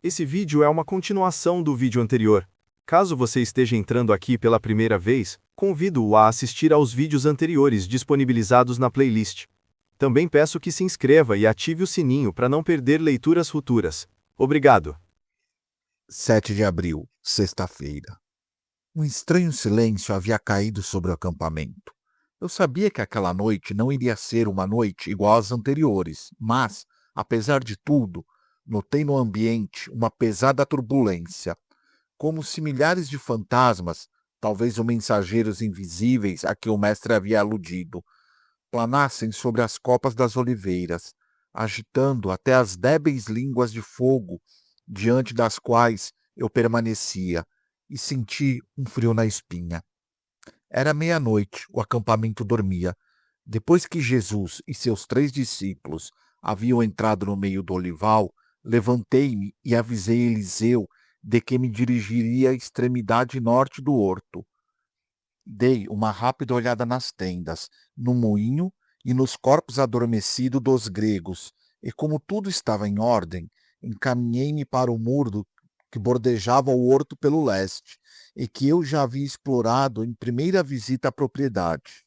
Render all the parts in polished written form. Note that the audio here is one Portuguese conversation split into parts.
Esse vídeo é uma continuação do vídeo anterior. Caso você esteja entrando aqui pela primeira vez, convido-o a assistir aos vídeos anteriores disponibilizados na playlist. Também peço que se inscreva e ative o sininho para não perder leituras futuras. Obrigado. 7 de abril, sexta-feira. Um estranho silêncio havia caído sobre o acampamento. Eu sabia que aquela noite não iria ser uma noite igual às anteriores, mas, apesar de tudo, notei no ambiente uma pesada turbulência, como se milhares de fantasmas, talvez os mensageiros invisíveis a que o mestre havia aludido, planassem sobre as copas das oliveiras, agitando até as débeis línguas de fogo diante das quais eu permanecia, e senti um frio na espinha. Era meia-noite, o acampamento dormia. Depois que Jesus e seus 3 discípulos haviam entrado no meio do olival, levantei-me e avisei Eliseu de que me dirigiria à extremidade norte do horto. Dei uma rápida olhada nas tendas, no moinho e nos corpos adormecidos dos gregos, e como tudo estava em ordem, encaminhei-me para o muro que bordejava o horto pelo leste, e que eu já havia explorado em primeira visita à propriedade.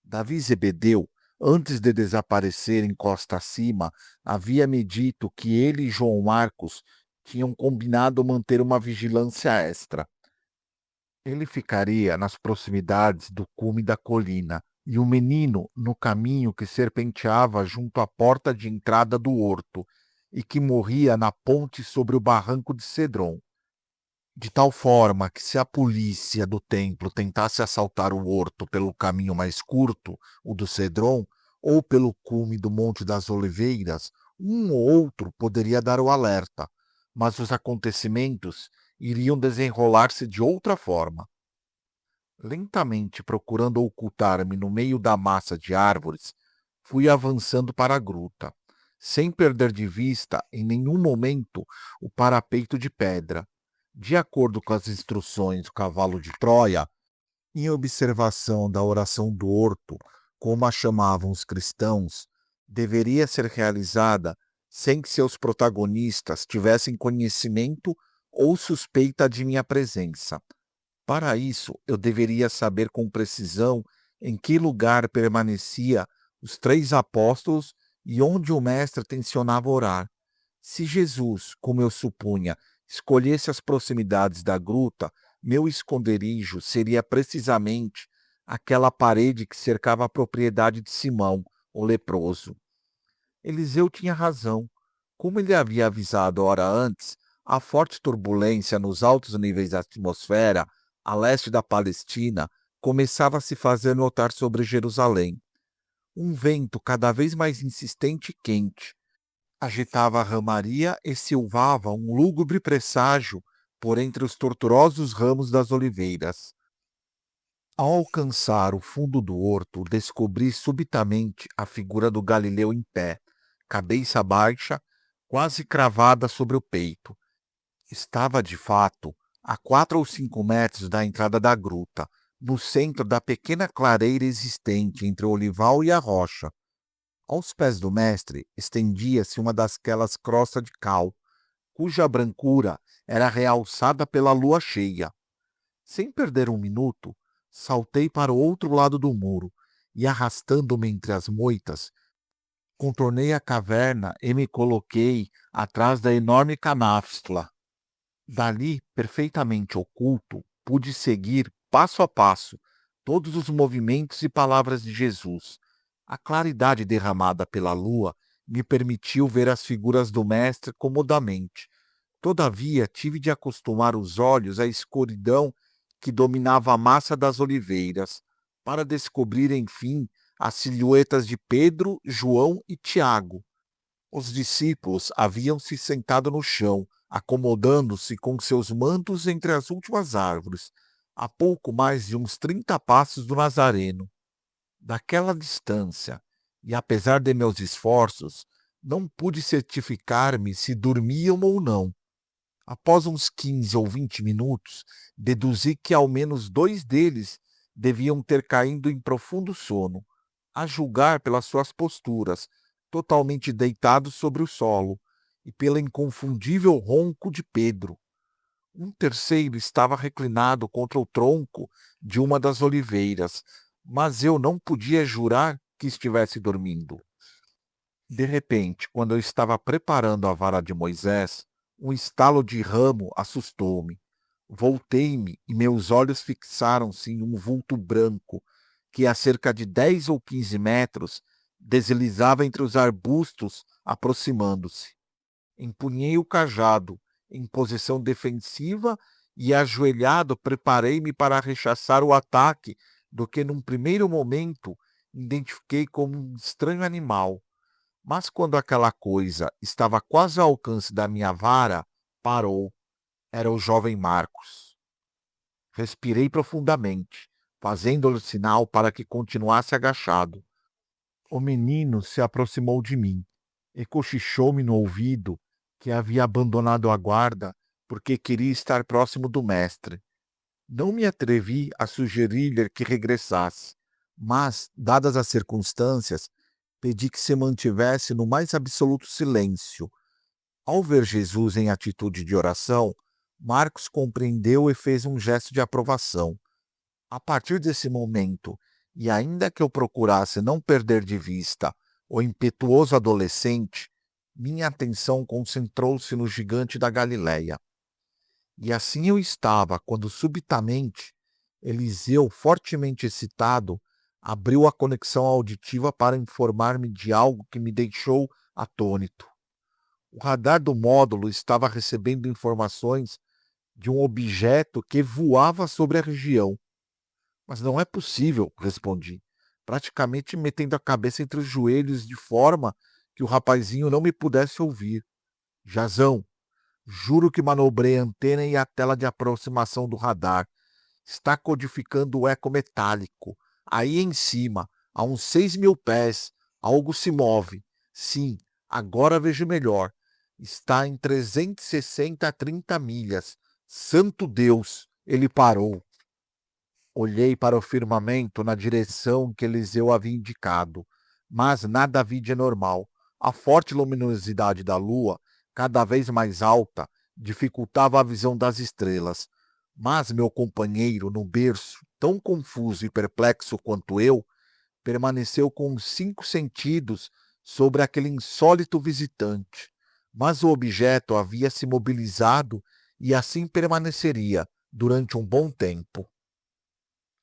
Davi Zebedeu, antes de desaparecer em costa acima, havia-me dito que ele e João Marcos tinham combinado manter uma vigilância extra. Ele ficaria nas proximidades do cume da colina, e o menino no caminho que serpenteava junto à porta de entrada do horto, e que morria na ponte sobre o barranco de Cedron. De tal forma que, se a polícia do templo tentasse assaltar o horto pelo caminho mais curto, o do Cedron, ou pelo cume do Monte das Oliveiras, um ou outro poderia dar o alerta, mas os acontecimentos iriam desenrolar-se de outra forma. Lentamente procurando ocultar-me no meio da massa de árvores, fui avançando para a gruta, sem perder de vista em nenhum momento o parapeito de pedra. De acordo com as instruções do cavalo de Troia, em observação da oração do horto, como a chamavam os cristãos, deveria ser realizada sem que seus protagonistas tivessem conhecimento ou suspeita de minha presença. Para isso, eu deveria saber com precisão em que lugar permanecia os 3 apóstolos e onde o mestre tensionava orar. Se Jesus, como eu supunha, escolhesse as proximidades da gruta, meu esconderijo seria precisamente aquela parede que cercava a propriedade de Simão, o leproso. Eliseu tinha razão. Como ele havia avisado hora antes, a forte turbulência nos altos níveis da atmosfera, a leste da Palestina, começava a se fazer notar sobre Jerusalém. Um vento cada vez mais insistente e quente agitava a ramaria e silvava um lúgubre presságio por entre os torturosos ramos das oliveiras. Ao alcançar o fundo do horto, descobri subitamente a figura do Galileu em pé, cabeça baixa, quase cravada sobre o peito. Estava, de fato, a 4 ou 5 metros da entrada da gruta, no centro da pequena clareira existente entre o olival e a rocha. Aos pés do mestre estendia-se uma daquelas crostas de cal, cuja brancura era realçada pela lua cheia. Sem perder um minuto, saltei para o outro lado do muro e, arrastando-me entre as moitas, contornei a caverna e me coloquei atrás da enorme canáfistula. Dali, perfeitamente oculto, pude seguir, passo a passo, todos os movimentos e palavras de Jesus. A claridade derramada pela lua me permitiu ver as figuras do mestre comodamente. Todavia, tive de acostumar os olhos à escuridão que dominava a massa das oliveiras, para descobrir, enfim, as silhuetas de Pedro, João e Tiago. Os discípulos haviam se sentado no chão, acomodando-se com seus mantos entre as últimas árvores, a pouco mais de uns 30 passos do Nazareno. Daquela distância, e apesar de meus esforços, não pude certificar-me se dormiam ou não. Após uns 15 ou 20 minutos, deduzi que ao menos 2 deles deviam ter caído em profundo sono, a julgar pelas suas posturas, totalmente deitados sobre o solo, e pelo inconfundível ronco de Pedro. Um terceiro estava reclinado contra o tronco de uma das oliveiras, mas eu não podia jurar que estivesse dormindo. De repente, quando eu estava preparando a vara de Moisés, um estalo de ramo assustou-me. Voltei-me e meus olhos fixaram-se em um vulto branco que, a cerca de 10 ou 15 metros, deslizava entre os arbustos, aproximando-se. Empunhei o cajado em posição defensiva e, ajoelhado, preparei-me para rechaçar o ataque do que, num primeiro momento, identifiquei como um estranho animal. Mas quando aquela coisa estava quase ao alcance da minha vara, parou. Era o jovem Marcos. Respirei profundamente, fazendo-lhe sinal para que continuasse agachado. O menino se aproximou de mim e cochichou-me no ouvido que havia abandonado a guarda porque queria estar próximo do mestre. Não me atrevi a sugerir-lhe que regressasse, mas, dadas as circunstâncias, pedi que se mantivesse no mais absoluto silêncio. Ao ver Jesus em atitude de oração, Marcos compreendeu e fez um gesto de aprovação. A partir desse momento, e ainda que eu procurasse não perder de vista o impetuoso adolescente, minha atenção concentrou-se no gigante da Galileia. E assim eu estava, quando subitamente Eliseu, fortemente excitado, abriu a conexão auditiva para informar-me de algo que me deixou atônito. O radar do módulo estava recebendo informações de um objeto que voava sobre a região. Mas não é possível, respondi, praticamente metendo a cabeça entre os joelhos de forma que o rapazinho não me pudesse ouvir. Jazão, juro que manobrei a antena e a tela de aproximação do radar. Está codificando o eco metálico. Aí em cima, a uns 6.000 pés, algo se move. Sim, agora vejo melhor. Está em 360 a 30 milhas. Santo Deus, ele parou. Olhei para o firmamento na direção que Eliseu havia indicado, mas nada vi de anormal. A forte luminosidade da lua, cada vez mais alta, dificultava a visão das estrelas. Mas meu companheiro, no berço, tão confuso e perplexo quanto eu, permaneceu com os 5 sentidos sobre aquele insólito visitante. Mas o objeto havia se mobilizado e assim permaneceria durante um bom tempo.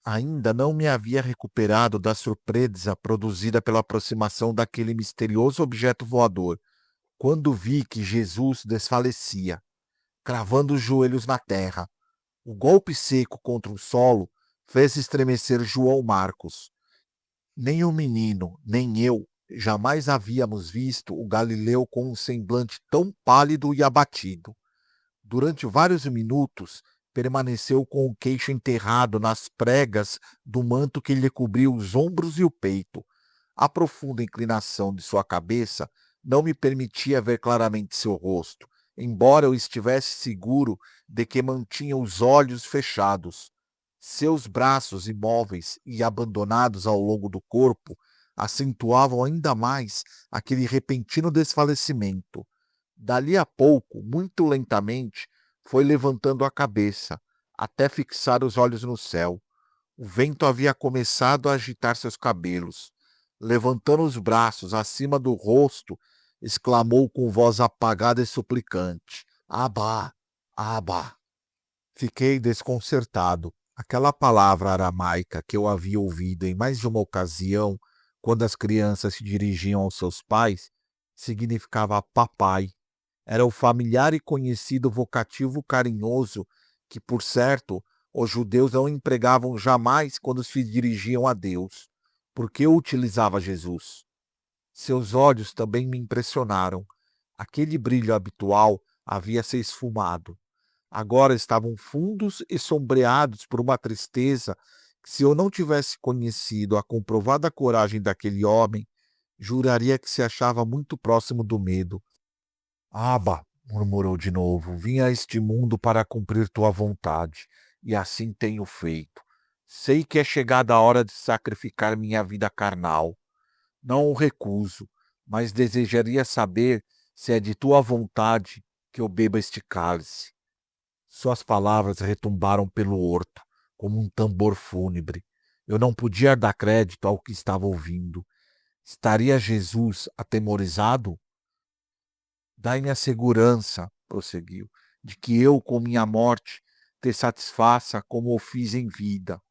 Ainda não me havia recuperado da surpresa produzida pela aproximação daquele misterioso objeto voador, quando vi que Jesus desfalecia, cravando os joelhos na terra. O golpe seco contra o solo fez estremecer João Marcos. Nem o menino, nem eu jamais havíamos visto o Galileu com um semblante tão pálido e abatido. Durante vários minutos, permaneceu com o queixo enterrado nas pregas do manto que lhe cobria os ombros e o peito. A profunda inclinação de sua cabeça não me permitia ver claramente seu rosto, embora eu estivesse seguro de que mantinha os olhos fechados. Seus braços imóveis e abandonados ao longo do corpo acentuavam ainda mais aquele repentino desfalecimento. Dali a pouco, muito lentamente, foi levantando a cabeça, até fixar os olhos no céu. O vento havia começado a agitar seus cabelos. Levantando os braços acima do rosto, exclamou com voz apagada e suplicante: Abá, Abá. Fiquei desconcertado. Aquela palavra aramaica que eu havia ouvido em mais de uma ocasião, quando as crianças se dirigiam aos seus pais, significava papai. Era o familiar e conhecido vocativo carinhoso que, por certo, os judeus não empregavam jamais quando se dirigiam a Deus. Por que o utilizava Jesus? Seus olhos também me impressionaram. Aquele brilho habitual havia se esfumado. Agora estavam fundos e sombreados por uma tristeza que, se eu não tivesse conhecido a comprovada coragem daquele homem, juraria que se achava muito próximo do medo. Aba, murmurou de novo, vim a este mundo para cumprir tua vontade, e assim tenho feito. Sei que é chegada a hora de sacrificar minha vida carnal. Não o recuso, mas desejaria saber Se é de tua vontade que eu beba este cálice. Suas palavras retumbaram pelo horto, como um tambor fúnebre. Eu não podia dar crédito ao que estava ouvindo. Estaria Jesus atemorizado? Dai-me a segurança, prosseguiu, de que eu, com minha morte, te satisfaça como o fiz em vida.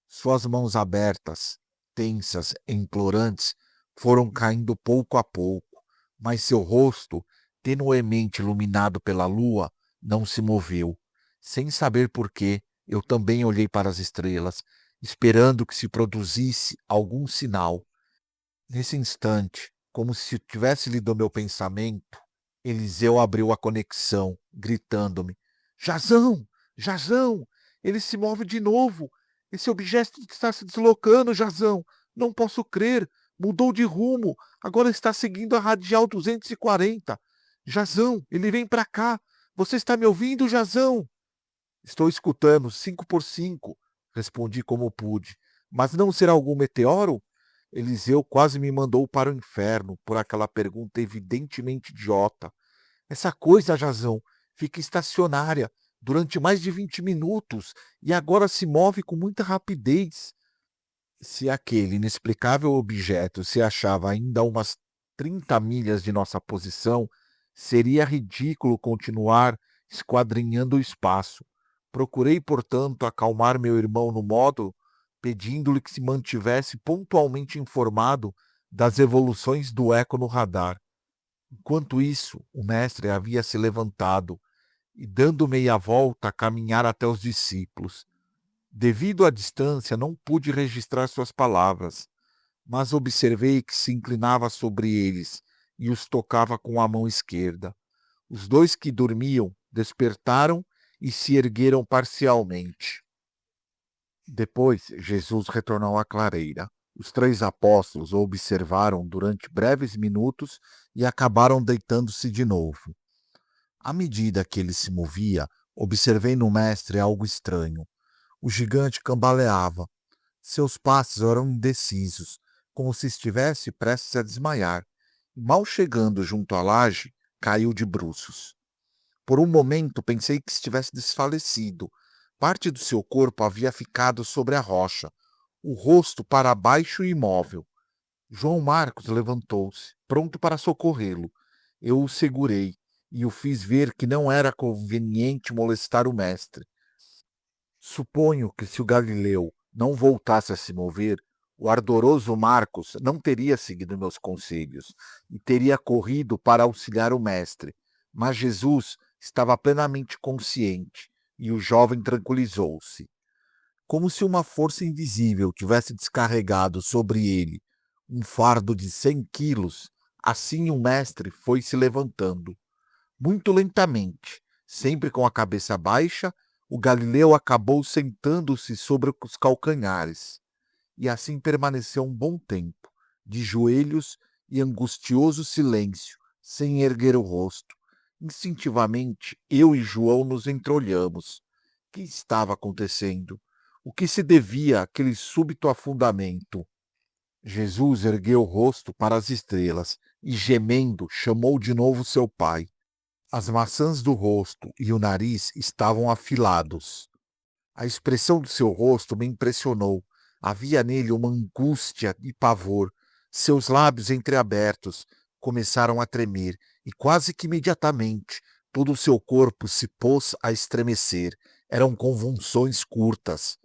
Suas mãos abertas, tensas e implorantes, foram caindo pouco a pouco, mas seu rosto, tenuemente iluminado pela lua, não se moveu. Sem saber por quê, eu também olhei para as estrelas, esperando que se produzisse algum sinal. Nesse instante, como se tivesse lido meu pensamento, Eliseu abriu a conexão, gritando-me: Jazão! Jazão! Ele se move de novo! Esse objeto está se deslocando, Jazão! Não posso crer! Mudou de rumo! Agora está seguindo a radial 240! Jazão, ele vem para cá! Você está me ouvindo, Jazão? Estou escutando, 5 por 5, respondi como pude. Mas não será algum meteoro? Eliseu quase me mandou para o inferno por aquela pergunta evidentemente idiota. Essa coisa, Jazão, fica estacionária durante mais de 20 minutos e agora se move com muita rapidez. Se aquele inexplicável objeto se achava ainda a umas 30 milhas de nossa posição, seria ridículo continuar esquadrinhando o espaço. Procurei, portanto, acalmar meu irmão no modo, pedindo-lhe que se mantivesse pontualmente informado das evoluções do eco no radar. Enquanto isso, o mestre havia se levantado e, dando meia volta, a caminhar até os discípulos. Devido à distância, não pude registrar suas palavras, mas observei que se inclinava sobre eles e os tocava com a mão esquerda. Os dois que dormiam despertaram e se ergueram parcialmente. Depois, Jesus retornou à clareira. Os 3 apóstolos o observaram durante breves minutos e acabaram deitando-se de novo. À medida que ele se movia, observei no mestre algo estranho. O gigante cambaleava. Seus passos eram indecisos, como se estivesse prestes a desmaiar. Mal chegando junto à laje, caiu de bruços. Por um momento pensei que estivesse desfalecido. Parte do seu corpo havia ficado sobre a rocha, o rosto para baixo e imóvel. João Marcos levantou-se, pronto para socorrê-lo. Eu o segurei e o fiz ver que não era conveniente molestar o mestre. Suponho que se o Galileu não voltasse a se mover, o ardoroso Marcos não teria seguido meus conselhos e teria corrido para auxiliar o mestre. Mas Jesus estava plenamente consciente e o jovem tranquilizou-se. Como se uma força invisível tivesse descarregado sobre ele um fardo de 100 quilos, assim o mestre foi se levantando. Muito lentamente, sempre com a cabeça baixa, o Galileu acabou sentando-se sobre os calcanhares, e assim permaneceu um bom tempo, de joelhos e angustioso silêncio, sem erguer o rosto. Instintivamente, eu e João nos entreolhamos. O que estava acontecendo? O que se devia àquele súbito afundamento? Jesus ergueu o rosto para as estrelas e, gemendo, chamou de novo seu pai. As maçãs do rosto e o nariz estavam afilados. A expressão do seu rosto me impressionou. Havia nele uma angústia e pavor. Seus lábios entreabertos começaram a tremer e quase que imediatamente todo o seu corpo se pôs a estremecer. Eram convulsões curtas,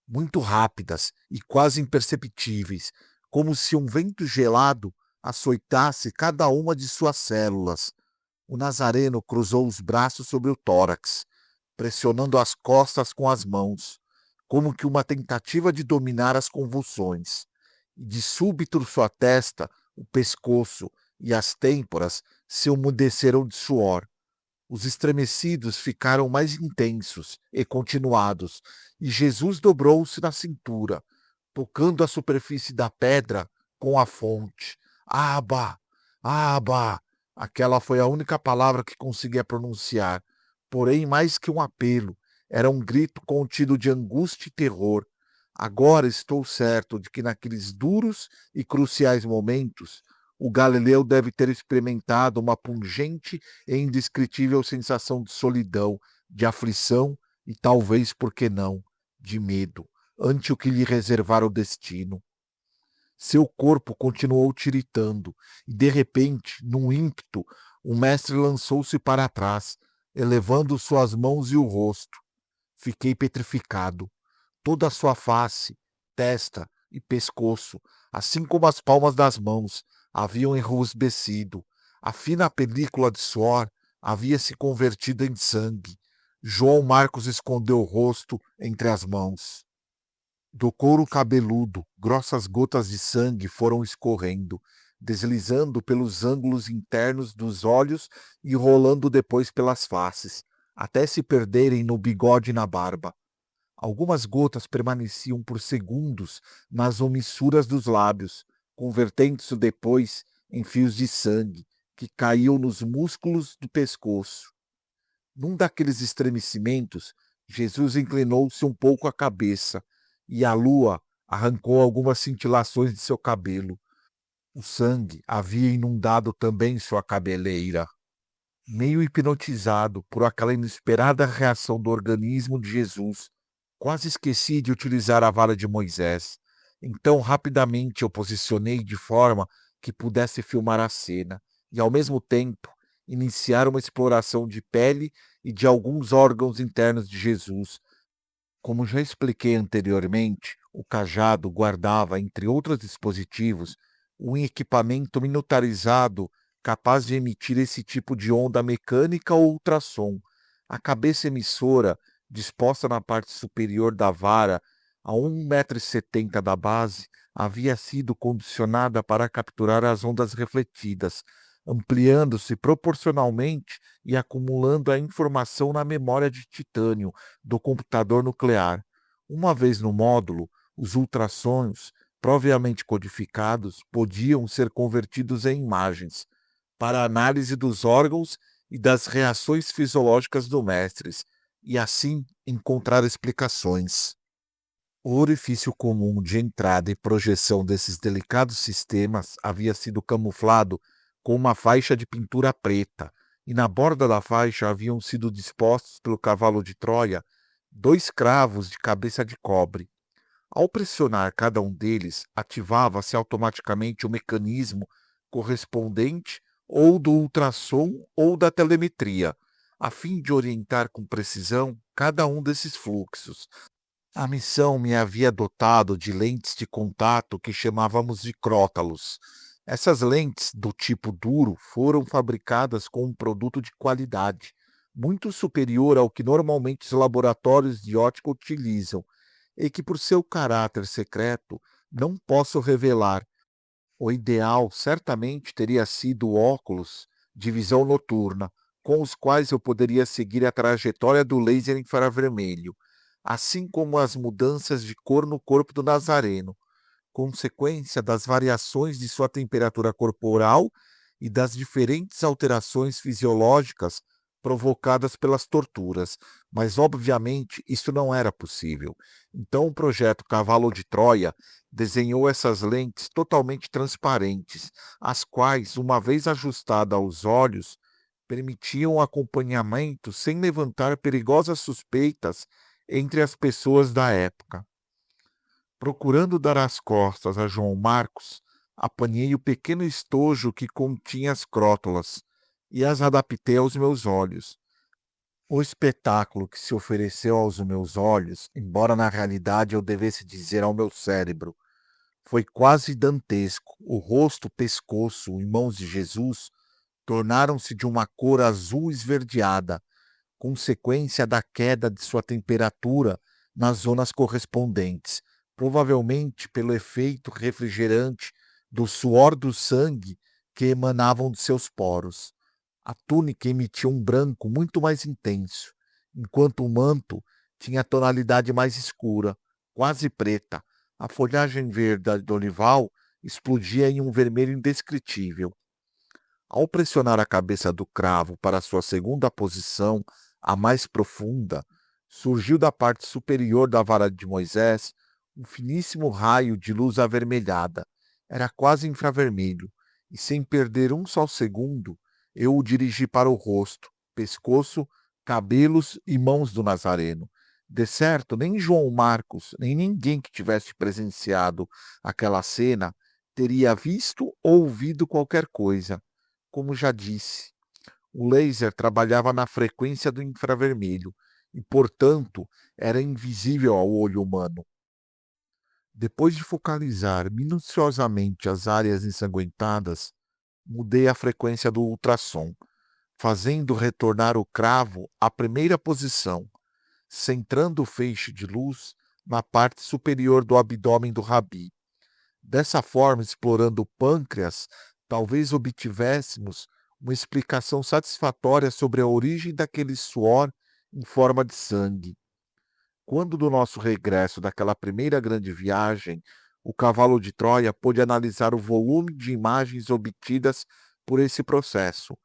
muito rápidas e quase imperceptíveis, como se um vento gelado açoitasse cada uma de suas células. O nazareno cruzou os braços sobre o tórax, pressionando as costas com as mãos, como que uma tentativa de dominar as convulsões. E de súbito sua testa, o pescoço e as têmporas se umedeceram de suor. Os estremecidos ficaram mais intensos e continuados, e Jesus dobrou-se na cintura, tocando a superfície da pedra com a fonte. Aba! Aba! Aquela foi a única palavra que conseguia pronunciar, porém mais que um apelo, era um grito contido de angústia e terror. Agora estou certo de que naqueles duros e cruciais momentos, o galileu deve ter experimentado uma pungente e indescritível sensação de solidão, de aflição e talvez, por que não, de medo, ante o que lhe reservara o destino. Seu corpo continuou tiritando, e de repente, num ímpeto, o mestre lançou-se para trás, elevando suas mãos e o rosto. Fiquei petrificado. Toda a sua face, testa e pescoço, assim como as palmas das mãos, haviam enrubescido. A fina película de suor havia se convertido em sangue. João Marcos escondeu o rosto entre as mãos. Do couro cabeludo, grossas gotas de sangue foram escorrendo, deslizando pelos ângulos internos dos olhos e rolando depois pelas faces, até se perderem no bigode e na barba. Algumas gotas permaneciam por segundos nas omissuras dos lábios, convertendo-se depois em fios de sangue que caíam nos músculos do pescoço. Num daqueles estremecimentos, Jesus inclinou-se um pouco a cabeça e a lua arrancou algumas cintilações de seu cabelo. O sangue havia inundado também sua cabeleira. Meio hipnotizado por aquela inesperada reação do organismo de Jesus, quase esqueci de utilizar a vara de Moisés. Então, rapidamente eu posicionei de forma que pudesse filmar a cena e, ao mesmo tempo, iniciar uma exploração de pele e de alguns órgãos internos de Jesus. Como já expliquei anteriormente, o cajado guardava, entre outros dispositivos, um equipamento miniaturizado capaz de emitir esse tipo de onda mecânica ou ultrassom. A cabeça emissora, disposta na parte superior da vara, a 1,70 m da base, havia sido condicionada para capturar as ondas refletidas, ampliando-se proporcionalmente e acumulando a informação na memória de titânio do computador nuclear. Uma vez no módulo, os ultrassons, previamente codificados, podiam ser convertidos em imagens, para análise dos órgãos e das reações fisiológicas do mestre, e assim encontrar explicações. O orifício comum de entrada e projeção desses delicados sistemas havia sido camuflado com uma faixa de pintura preta, e na borda da faixa haviam sido dispostos pelo cavalo de Troia 2 cravos de cabeça de cobre. Ao pressionar cada um deles, ativava-se automaticamente o mecanismo correspondente ou do ultrassom ou da telemetria, a fim de orientar com precisão cada um desses fluxos. A missão me havia dotado de lentes de contato que chamávamos de crótalos. Essas lentes, do tipo duro, foram fabricadas com um produto de qualidade, muito superior ao que normalmente os laboratórios de ótica utilizam, e que, por seu caráter secreto, não posso revelar. O ideal certamente teria sido óculos de visão noturna, com os quais eu poderia seguir a trajetória do laser infravermelho, assim como as mudanças de cor no corpo do Nazareno, consequência das variações de sua temperatura corporal e das diferentes alterações fisiológicas provocadas pelas torturas, mas obviamente isso não era possível. Então o projeto Cavalo de Troia desenhou essas lentes totalmente transparentes, as quais, uma vez ajustadas aos olhos, permitiam o acompanhamento sem levantar perigosas suspeitas entre as pessoas da época. Procurando dar as costas a João Marcos, apanhei o pequeno estojo que continha as crótolas e as adaptei aos meus olhos. O espetáculo que se ofereceu aos meus olhos, embora na realidade eu devesse dizer ao meu cérebro, foi quase dantesco. O rosto, pescoço e mãos de Jesus tornaram-se de uma cor azul esverdeada, consequência da queda de sua temperatura nas zonas correspondentes, provavelmente pelo efeito refrigerante do suor do sangue que emanavam de seus poros. A túnica emitia um branco muito mais intenso, enquanto o manto tinha tonalidade mais escura, quase preta. A folhagem verde do olival explodia em um vermelho indescritível. Ao pressionar a cabeça do cravo para sua segunda posição, a mais profunda, surgiu da parte superior da vara de Moisés um finíssimo raio de luz avermelhada. Era quase infravermelho, e sem perder um só segundo, eu o dirigi para o rosto, pescoço, cabelos e mãos do Nazareno. De certo, nem João Marcos, nem ninguém que tivesse presenciado aquela cena teria visto ou ouvido qualquer coisa. Como já disse, o laser trabalhava na frequência do infravermelho e, portanto, era invisível ao olho humano. Depois de focalizar minuciosamente as áreas ensanguentadas, mudei a frequência do ultrassom, fazendo retornar o cravo à primeira posição, centrando o feixe de luz na parte superior do abdômen do Rabi. Dessa forma, explorando o pâncreas, talvez obtivéssemos uma explicação satisfatória sobre a origem daquele suor em forma de sangue. Quando do nosso regresso daquela primeira grande viagem, o cavalo de Troia pôde analisar o volume de imagens obtidas por esse processo.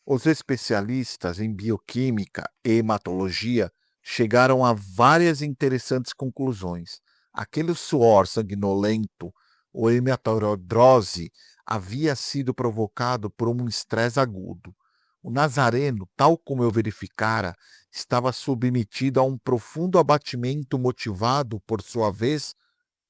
Os especialistas em bioquímica e hematologia chegaram a várias interessantes conclusões. Aquele suor sanguinolento, ou hematorodrose, havia sido provocado por um estresse agudo. O Nazareno, tal como eu verificara, estava submetido a um profundo abatimento motivado, por sua vez,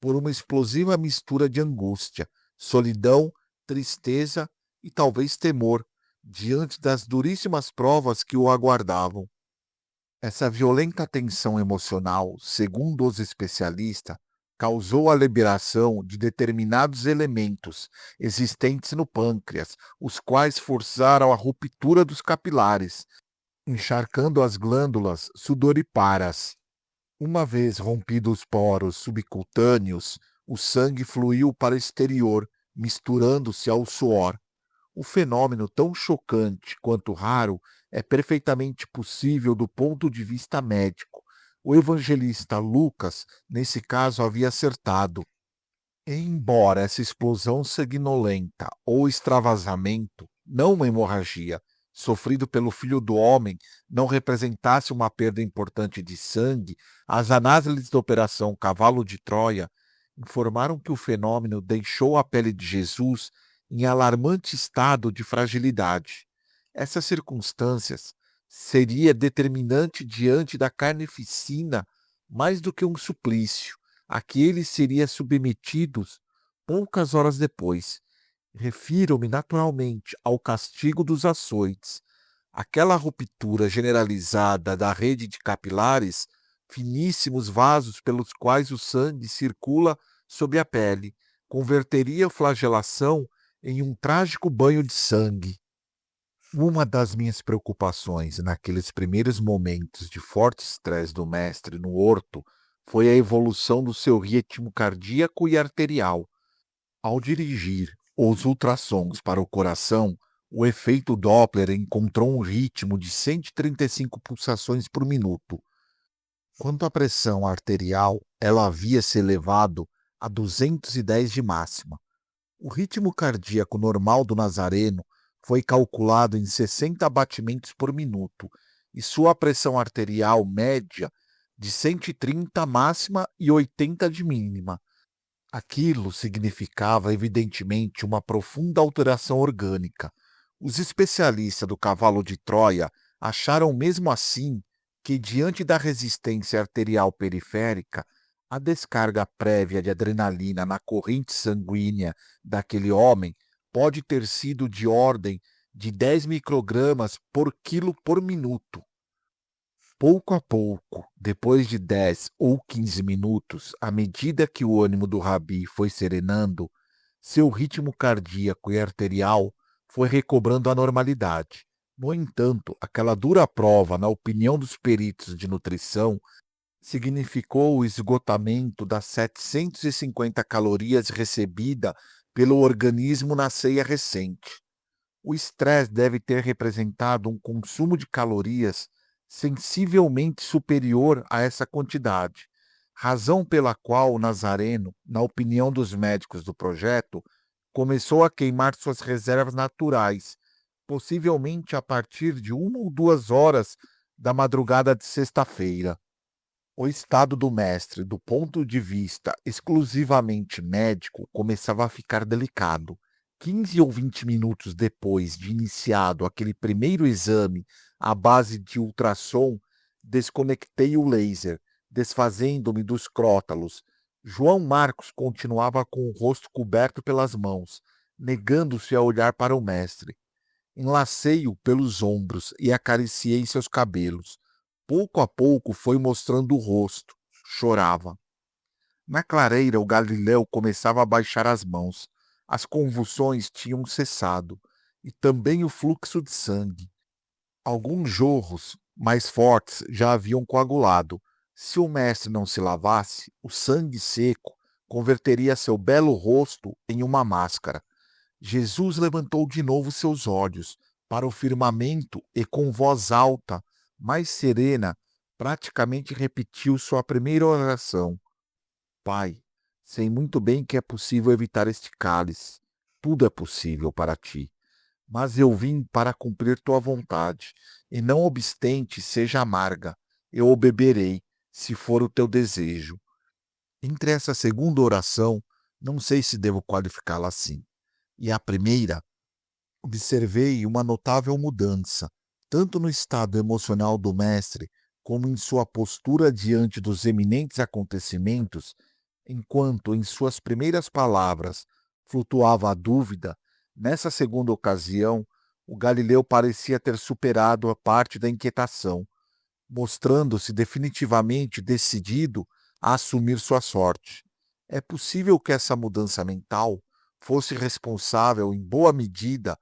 por uma explosiva mistura de angústia, solidão, tristeza e talvez temor, diante das duríssimas provas que o aguardavam. Essa violenta tensão emocional, segundo os especialistas, causou a liberação de determinados elementos existentes no pâncreas, os quais forçaram a ruptura dos capilares, encharcando as glândulas sudoríparas. Uma vez rompidos os poros subcutâneos, o sangue fluiu para o exterior, misturando-se ao suor. O fenômeno, tão chocante quanto raro, é perfeitamente possível do ponto de vista médico. O evangelista Lucas, nesse caso, havia acertado. Embora essa explosão sanguinolenta ou extravasamento, não uma hemorragia, sofrido pelo Filho do Homem, não representasse uma perda importante de sangue, as análises da Operação Cavalo de Troia informaram que o fenômeno deixou a pele de Jesus em alarmante estado de fragilidade. Essas circunstâncias seria determinante diante da carnificina mais do que um suplício a que ele seria submetido poucas horas depois. Refiro-me naturalmente ao castigo dos açoites. Aquela ruptura generalizada da rede de capilares, finíssimos vasos pelos quais o sangue circula sobre a pele, converteria a flagelação em um trágico banho de sangue. Uma das minhas preocupações naqueles primeiros momentos de forte estresse do mestre no horto foi a evolução do seu ritmo cardíaco e arterial. Ao dirigir os ultrassons para o coração, o efeito Doppler encontrou um ritmo de 135 pulsações por minuto. Quanto à pressão arterial, ela havia se elevado a 210 de máxima. O ritmo cardíaco normal do Nazareno foi calculado em 60 batimentos por minuto e sua pressão arterial média de 130 máxima e 80 de mínima. Aquilo significava, evidentemente, uma profunda alteração orgânica. Os especialistas do cavalo de Troia acharam mesmo assim que, diante da resistência arterial periférica, a descarga prévia de adrenalina na corrente sanguínea daquele homem pode ter sido de ordem de 10 microgramas por quilo por minuto. Pouco a pouco, depois de 10 ou 15 minutos, à medida que o ânimo do Rabi foi serenando, seu ritmo cardíaco e arterial foi recobrando a normalidade. No entanto, aquela dura prova, na opinião dos peritos de nutrição, significou o esgotamento das 750 calorias recebida pelo organismo na ceia recente. O estresse deve ter representado um consumo de calorias sensivelmente superior a essa quantidade, razão pela qual o Nazareno, na opinião dos médicos do projeto, começou a queimar suas reservas naturais, possivelmente a partir de 1 ou 2 horas da madrugada de sexta-feira. O estado do mestre, do ponto de vista exclusivamente médico, começava a ficar delicado. 15 ou 20 minutos depois de iniciado aquele primeiro exame à base de ultrassom, desconectei o laser, desfazendo-me dos crótalos. João Marcos continuava com o rosto coberto pelas mãos, negando-se a olhar para o mestre. Enlacei-o pelos ombros e acariciei seus cabelos. Pouco a pouco foi mostrando o rosto. Chorava. Na clareira, o Galileu começava a baixar as mãos. As convulsões tinham cessado, e também o fluxo de sangue. Alguns jorros mais fortes já haviam coagulado. Se o mestre não se lavasse, o sangue seco converteria seu belo rosto em uma máscara. Jesus levantou de novo seus olhos para o firmamento e, com voz alta, mais serena, praticamente repetiu sua primeira oração: Pai, sei muito bem que é possível evitar este cálice. Tudo é possível para ti. Mas eu vim para cumprir tua vontade, e não obstante seja amarga, eu o beberei, se for o teu desejo. Entre essa segunda oração, não sei se devo qualificá-la assim, e a primeira, observei uma notável mudança, tanto no estado emocional do mestre, como em sua postura diante dos eminentes acontecimentos, enquanto em suas primeiras palavras flutuava a dúvida. Nessa segunda ocasião, o Galileu parecia ter superado a parte da inquietação, mostrando-se definitivamente decidido a assumir sua sorte. É possível que essa mudança mental fosse responsável, em boa medida,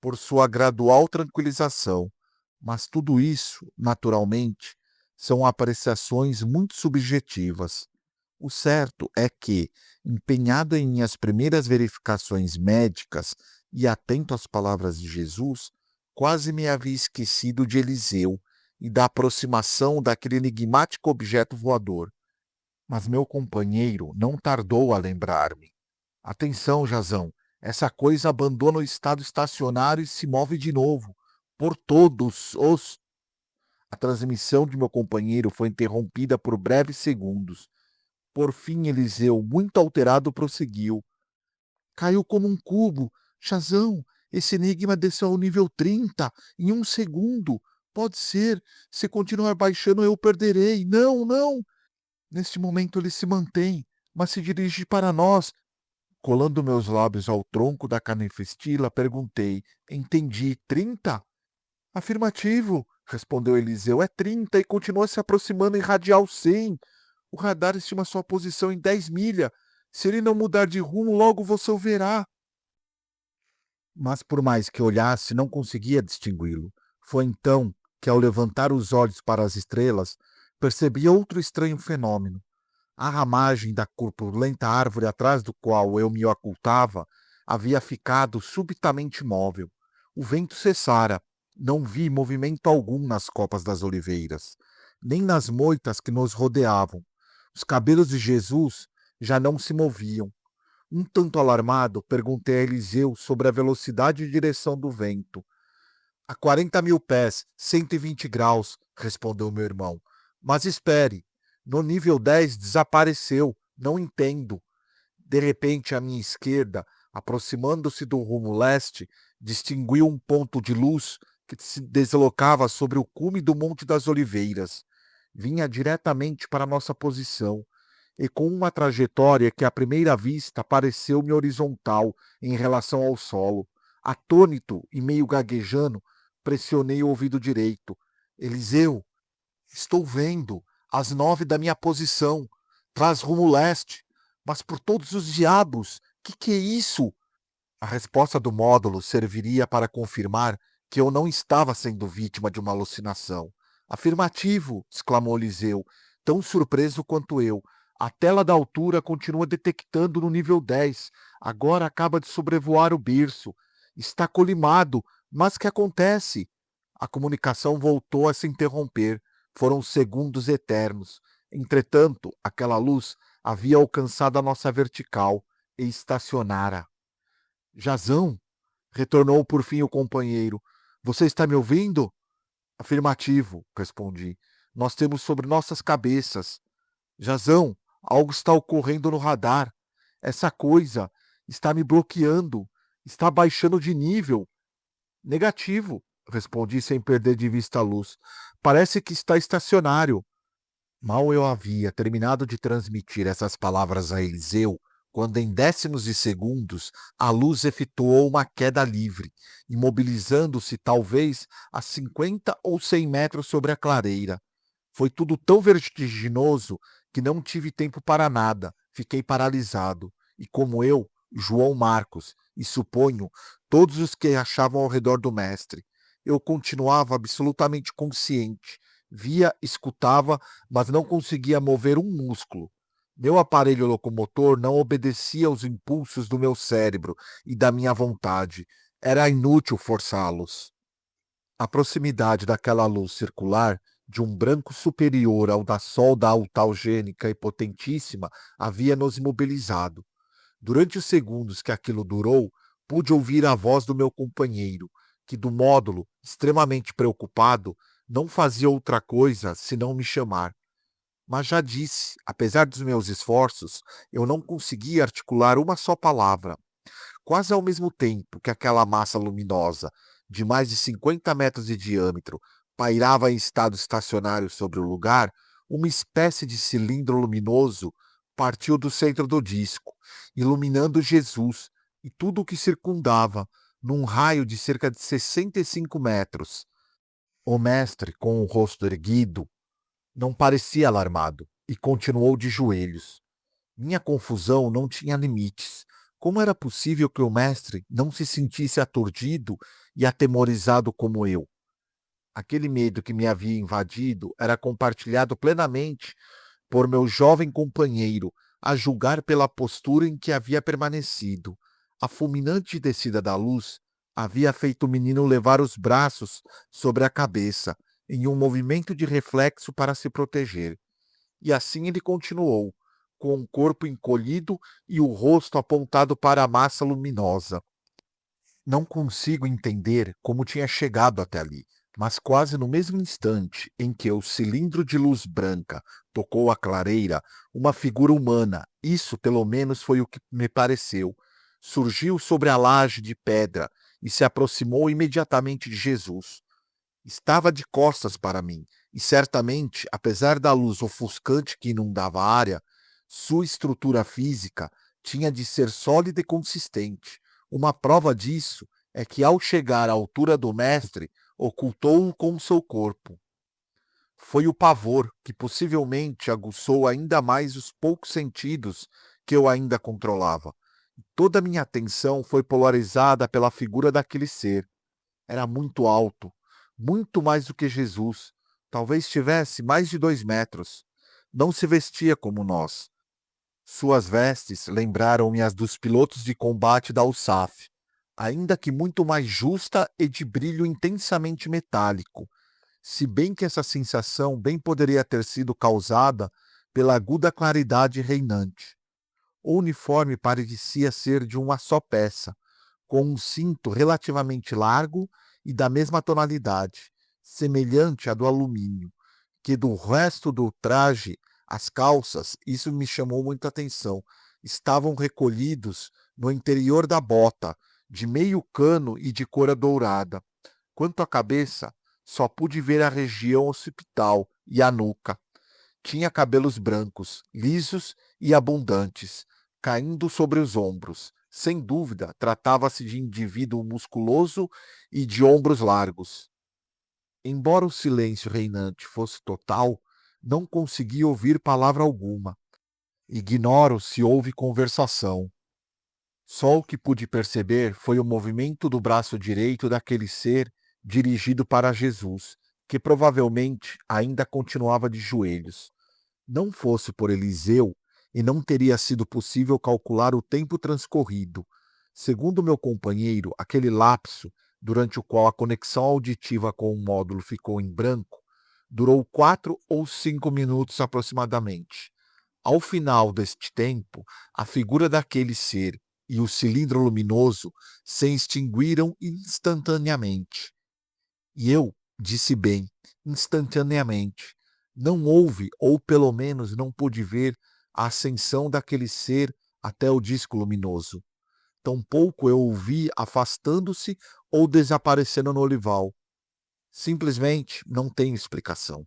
por sua gradual tranquilização, mas tudo isso, naturalmente, são apreciações muito subjetivas. O certo é que, empenhado em minhas primeiras verificações médicas e atento às palavras de Jesus, quase me havia esquecido de Eliseu e da aproximação daquele enigmático objeto voador. Mas meu companheiro não tardou a lembrar-me. Atenção, Jazão, essa coisa abandona o estado estacionário e se move de novo, por todos os... A transmissão de meu companheiro foi interrompida por breves segundos. Por fim, Eliseu, muito alterado, prosseguiu. Caiu como um cubo. Jazão, esse enigma desceu ao nível 30 em um segundo. Pode ser. Se continuar baixando, eu o perderei. Não, não. Neste momento ele se mantém, mas se dirige para nós. Colando meus lábios ao tronco da canefestila, perguntei. Entendi. 30? Afirmativo, respondeu Eliseu. É 30 e continua se aproximando em radial 100. O radar estima sua posição em 10 milhas. Se ele não mudar de rumo, logo você o verá. Mas por mais que olhasse, não conseguia distingui-lo. Foi então que, ao levantar os olhos para as estrelas, percebi outro estranho fenômeno. A ramagem da corpulenta árvore atrás do qual eu me ocultava havia ficado subitamente imóvel. O vento cessara. Não vi movimento algum nas copas das oliveiras, nem nas moitas que nos rodeavam. Os cabelos de Jesus já não se moviam. Um tanto alarmado, perguntei a Eliseu sobre a velocidade e direção do vento. A 40 mil pés, 120 graus, respondeu meu irmão. Mas espere, no nível 10 desapareceu, não entendo. De repente, à minha esquerda, aproximando-se do rumo leste, distingui um ponto de luz que se deslocava sobre o cume do Monte das Oliveiras. Vinha diretamente para nossa posição, e com uma trajetória que à primeira vista pareceu-me horizontal em relação ao solo. Atônito e meio gaguejando, pressionei o ouvido direito. Eliseu, estou vendo, às 9 da minha posição, traz rumo leste. Mas por todos os diabos, que é isso? A resposta do módulo serviria para confirmar que eu não estava sendo vítima de uma alucinação. Afirmativo, exclamou Eliseu, tão surpreso quanto eu. A tela da altura continua detectando no nível 10. Agora acaba de sobrevoar o berço. Está colimado. Mas que acontece? A comunicação voltou a se interromper. Foram segundos eternos. Entretanto, aquela luz havia alcançado a nossa vertical e estacionara. Jazão, retornou por fim o companheiro. Você está me ouvindo? Afirmativo, respondi. Nós temos sobre nossas cabeças. Jazão, algo está ocorrendo no radar. Essa coisa está me bloqueando. Está baixando de nível. Negativo, respondi sem perder de vista a luz. Parece que está estacionário. Mal eu havia terminado de transmitir essas palavras a Eliseu, quando em décimos de segundos a luz efetuou uma queda livre, imobilizando-se talvez a 50 ou 100 metros sobre a clareira. Foi tudo tão vertiginoso que não tive tempo para nada, fiquei paralisado. E como eu, João Marcos, e suponho todos os que achavam ao redor do mestre, eu continuava absolutamente consciente. Via, escutava, mas não conseguia mover um músculo. Meu aparelho locomotor não obedecia aos impulsos do meu cérebro e da minha vontade. Era inútil forçá-los. A proximidade daquela luz circular, de um branco superior ao da solda altalgênica e potentíssima, havia nos imobilizado. Durante os segundos que aquilo durou, pude ouvir a voz do meu companheiro, que do módulo, extremamente preocupado, não fazia outra coisa senão me chamar. Mas já disse, apesar dos meus esforços, eu não conseguia articular uma só palavra. Quase ao mesmo tempo que aquela massa luminosa, de mais de 50 metros de diâmetro, pairava em estado estacionário sobre o lugar, uma espécie de cilindro luminoso partiu do centro do disco, iluminando Jesus e tudo o que circundava, num raio de cerca de 65 metros. O mestre, com o rosto erguido, não parecia alarmado e continuou de joelhos. Minha confusão não tinha limites. Como era possível que o mestre não se sentisse aturdido e atemorizado como eu? Aquele medo que me havia invadido era compartilhado plenamente por meu jovem companheiro, a julgar pela postura em que havia permanecido. A fulminante descida da luz havia feito o menino levar os braços sobre a cabeça, em um movimento de reflexo para se proteger. E assim ele continuou, com o corpo encolhido e o rosto apontado para a massa luminosa. Não consigo entender como tinha chegado até ali, mas quase no mesmo instante em que o cilindro de luz branca tocou a clareira, uma figura humana, isso pelo menos foi o que me pareceu, surgiu sobre a laje de pedra e se aproximou imediatamente de Jesus. Estava de costas para mim, e certamente, apesar da luz ofuscante que inundava a área, sua estrutura física tinha de ser sólida e consistente. Uma prova disso é que, ao chegar à altura do mestre, ocultou-o com seu corpo. Foi o pavor que possivelmente aguçou ainda mais os poucos sentidos que eu ainda controlava. Toda a minha atenção foi polarizada pela figura daquele ser. Era muito alto, muito mais do que Jesus. Talvez tivesse mais de 2 metros. Não se vestia como nós. Suas vestes lembraram-me as dos pilotos de combate da USAF, ainda que muito mais justa e de brilho intensamente metálico, se bem que essa sensação bem poderia ter sido causada pela aguda claridade reinante. O uniforme parecia ser de uma só peça, com um cinto relativamente largo e da mesma tonalidade, semelhante à do alumínio, que do resto do traje, as calças, isso me chamou muita atenção, estavam recolhidos no interior da bota, de meio cano e de cor dourada. Quanto à cabeça, só pude ver a região occipital e a nuca. Tinha cabelos brancos, lisos e abundantes, caindo sobre os ombros. Sem dúvida, tratava-se de indivíduo musculoso e de ombros largos. Embora o silêncio reinante fosse total, não consegui ouvir palavra alguma. Ignoro se houve conversação. Só o que pude perceber foi o movimento do braço direito daquele ser dirigido para Jesus, que provavelmente ainda continuava de joelhos. Não fosse por Eliseu, e não teria sido possível calcular o tempo transcorrido. Segundo meu companheiro, aquele lapso, durante o qual a conexão auditiva com o módulo ficou em branco, durou 4 ou 5 minutos aproximadamente. Ao final deste tempo, a figura daquele ser e o cilindro luminoso se extinguiram instantaneamente. E eu disse bem, instantaneamente. Não houve, ou pelo menos não pude ver, a ascensão daquele ser até o disco luminoso. tampouco eu o vi afastando-se ou desaparecendo no olival. Simplesmente não tem explicação.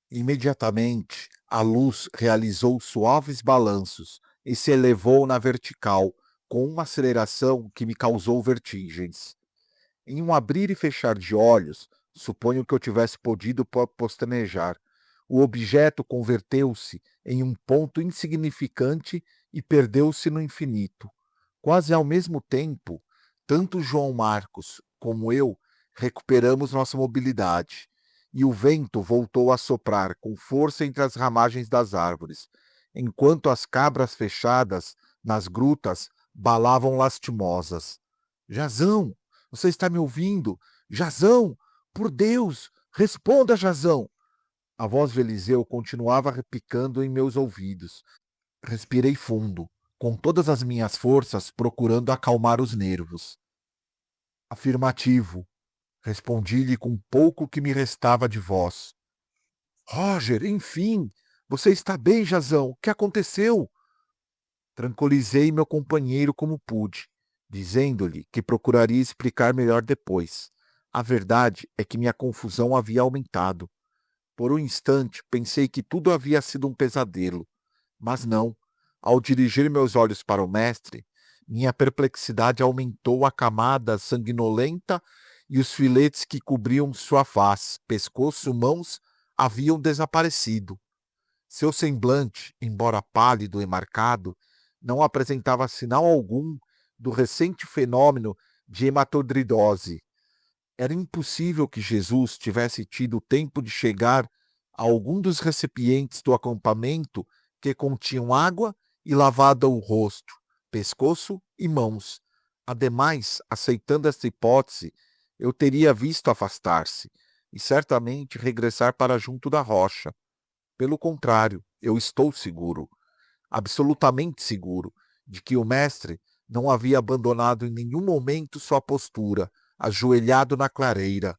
Imediatamente, a luz realizou suaves balanços e se elevou na vertical, com uma aceleração que me causou vertigens. Em um abrir e fechar de olhos, suponho que eu tivesse podido posternejar. O objeto converteu-se em um ponto insignificante e perdeu-se no infinito. Quase ao mesmo tempo, tanto João Marcos como eu recuperamos nossa mobilidade, e o vento voltou a soprar com força entre as ramagens das árvores, enquanto as cabras fechadas nas grutas balavam lastimosas. Jazão, você está me ouvindo? Jazão, por Deus, responda, Jazão! A voz de Eliseu continuava repicando em meus ouvidos. Respirei fundo, com todas as minhas forças procurando acalmar os nervos. Afirmativo, respondi-lhe com pouco que me restava de voz. Roger, enfim, você está bem, Jazão? O que aconteceu? Tranquilizei meu companheiro como pude, dizendo-lhe que procuraria explicar melhor depois. A verdade é que minha confusão havia aumentado. Por um instante pensei que tudo havia sido um pesadelo, mas não. Ao dirigir meus olhos para o mestre, minha perplexidade aumentou a camada sanguinolenta e os filetes que cobriam sua face, pescoço, mãos, haviam desaparecido. Seu semblante, embora pálido e marcado, não apresentava sinal algum do recente fenômeno de hematodridose. Era impossível que Jesus tivesse tido tempo de chegar a algum dos recipientes do acampamento que continham água e lavado o rosto, pescoço e mãos. Ademais, aceitando esta hipótese, eu teria visto afastar-se e certamente regressar para junto da rocha. Pelo contrário, eu estou seguro, absolutamente seguro, de que o mestre não havia abandonado em nenhum momento sua postura, ajoelhado na clareira.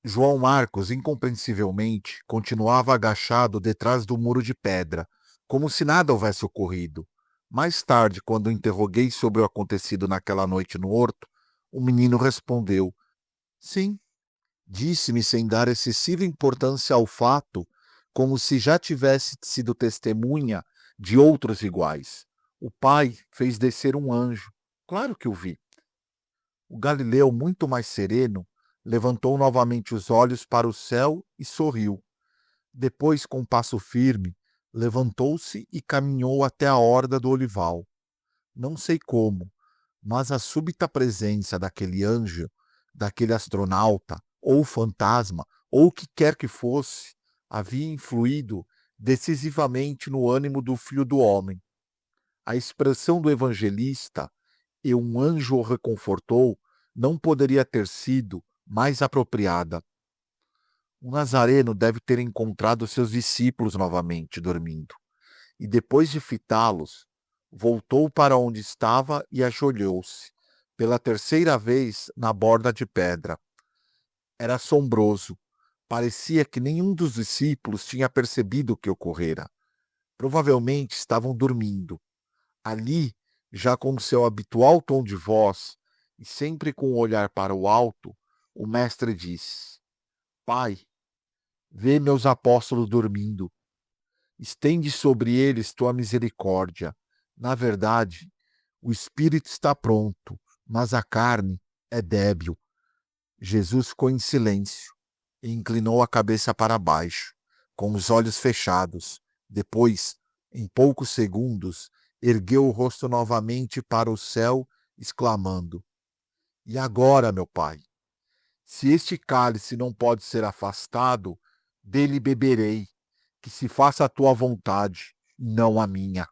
João Marcos, incompreensivelmente, continuava agachado detrás do muro de pedra, como se nada houvesse ocorrido. Mais tarde, quando o interroguei sobre o acontecido naquela noite no horto, o menino respondeu: Sim. Disse-me sem dar excessiva importância ao fato, como se já tivesse sido testemunha de outros iguais. O pai fez descer um anjo. Claro que o vi. O Galileu, muito mais sereno, levantou novamente os olhos para o céu e sorriu. Depois, com passo firme, levantou-se e caminhou até a horda do olival. Não sei como, mas a súbita presença daquele anjo, daquele astronauta, ou fantasma, ou o que quer que fosse, havia influído decisivamente no ânimo do Filho do Homem. A expressão do evangelista, e um anjo o reconfortou, não poderia ter sido mais apropriada. O Nazareno deve ter encontrado seus discípulos novamente dormindo, e depois de fitá-los, voltou para onde estava e ajoelhou-se, pela terceira vez na borda de pedra. Era assombroso. Parecia que nenhum dos discípulos tinha percebido o que ocorrera. Provavelmente estavam dormindo. Ali, já com seu habitual tom de voz, e sempre com o olhar para o alto, o mestre disse: Pai, vê meus apóstolos dormindo. Estende sobre eles tua misericórdia. Na verdade, o espírito está pronto, mas a carne é débil. Jesus ficou em silêncio e inclinou a cabeça para baixo, com os olhos fechados. Depois, em poucos segundos, ergueu o rosto novamente para o céu, exclamando: E agora, meu Pai, se este cálice não pode ser afastado, dele beberei, que se faça a tua vontade, não a minha.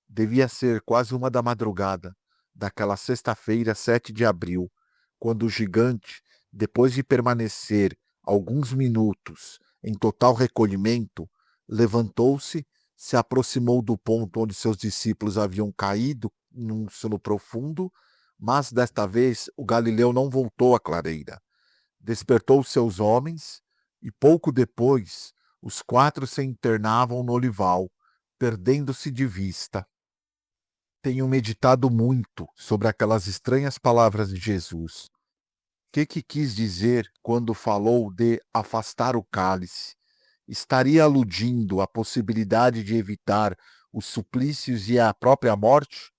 Devia ser quase 1 da madrugada, daquela sexta-feira, 7 de abril, quando o gigante, depois de permanecer alguns minutos em total recolhimento, levantou-se, se aproximou do ponto onde seus discípulos haviam caído num sono profundo, mas desta vez o Galileu não voltou à clareira. Despertou seus homens e pouco depois os 4 se internavam no olival, perdendo-se de vista. Tenho meditado muito sobre aquelas estranhas palavras de Jesus. Que quis dizer quando falou de afastar o cálice? Estaria aludindo à possibilidade de evitar os suplícios e a própria morte?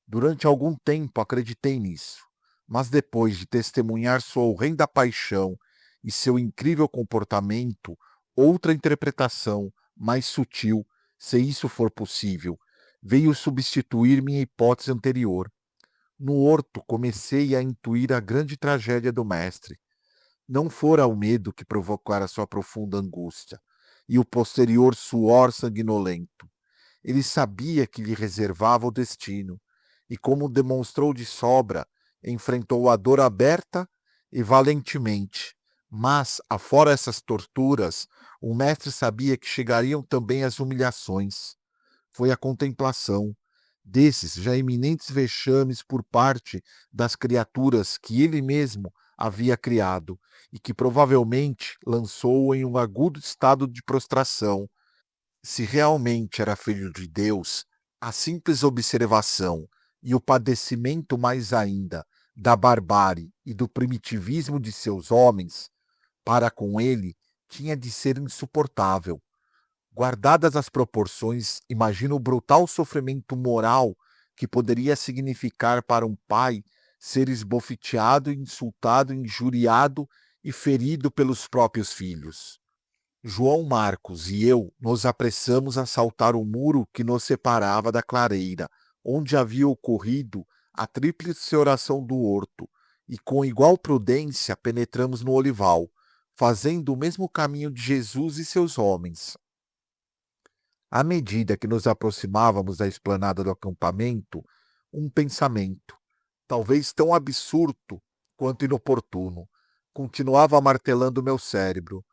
Durante algum tempo acreditei nisso, mas depois de testemunhar sua horrenda paixão e seu incrível comportamento, outra interpretação, mais sutil, se isso for possível, veio substituir minha hipótese anterior. No horto comecei a intuir a grande tragédia do mestre. Não fora o medo que provocara sua profunda angústia e o posterior suor sanguinolento. Ele sabia que lhe reservava o destino, e como demonstrou de sobra, enfrentou a dor aberta e valentemente. Mas, afora essas torturas, o mestre sabia que chegariam também as humilhações. Foi a contemplação desses já iminentes vexames por parte das criaturas que ele mesmo havia criado e que provavelmente lançou-o em um agudo estado de prostração. Se realmente era filho de Deus, a simples observação e o padecimento mais ainda da barbárie e do primitivismo de seus homens, para com ele, tinha de ser insuportável. Guardadas as proporções, imagino o brutal sofrimento moral que poderia significar para um pai ser esbofeteado, insultado, injuriado e ferido pelos próprios filhos. João Marcos e eu nos apressamos a saltar o muro que nos separava da clareira, onde havia ocorrido a tríplice oração do horto, e com igual prudência penetramos no olival, fazendo o mesmo caminho de Jesus e seus homens. À medida que nos aproximávamos da esplanada do acampamento, um pensamento, talvez tão absurdo quanto inoportuno, continuava martelando meu cérebro.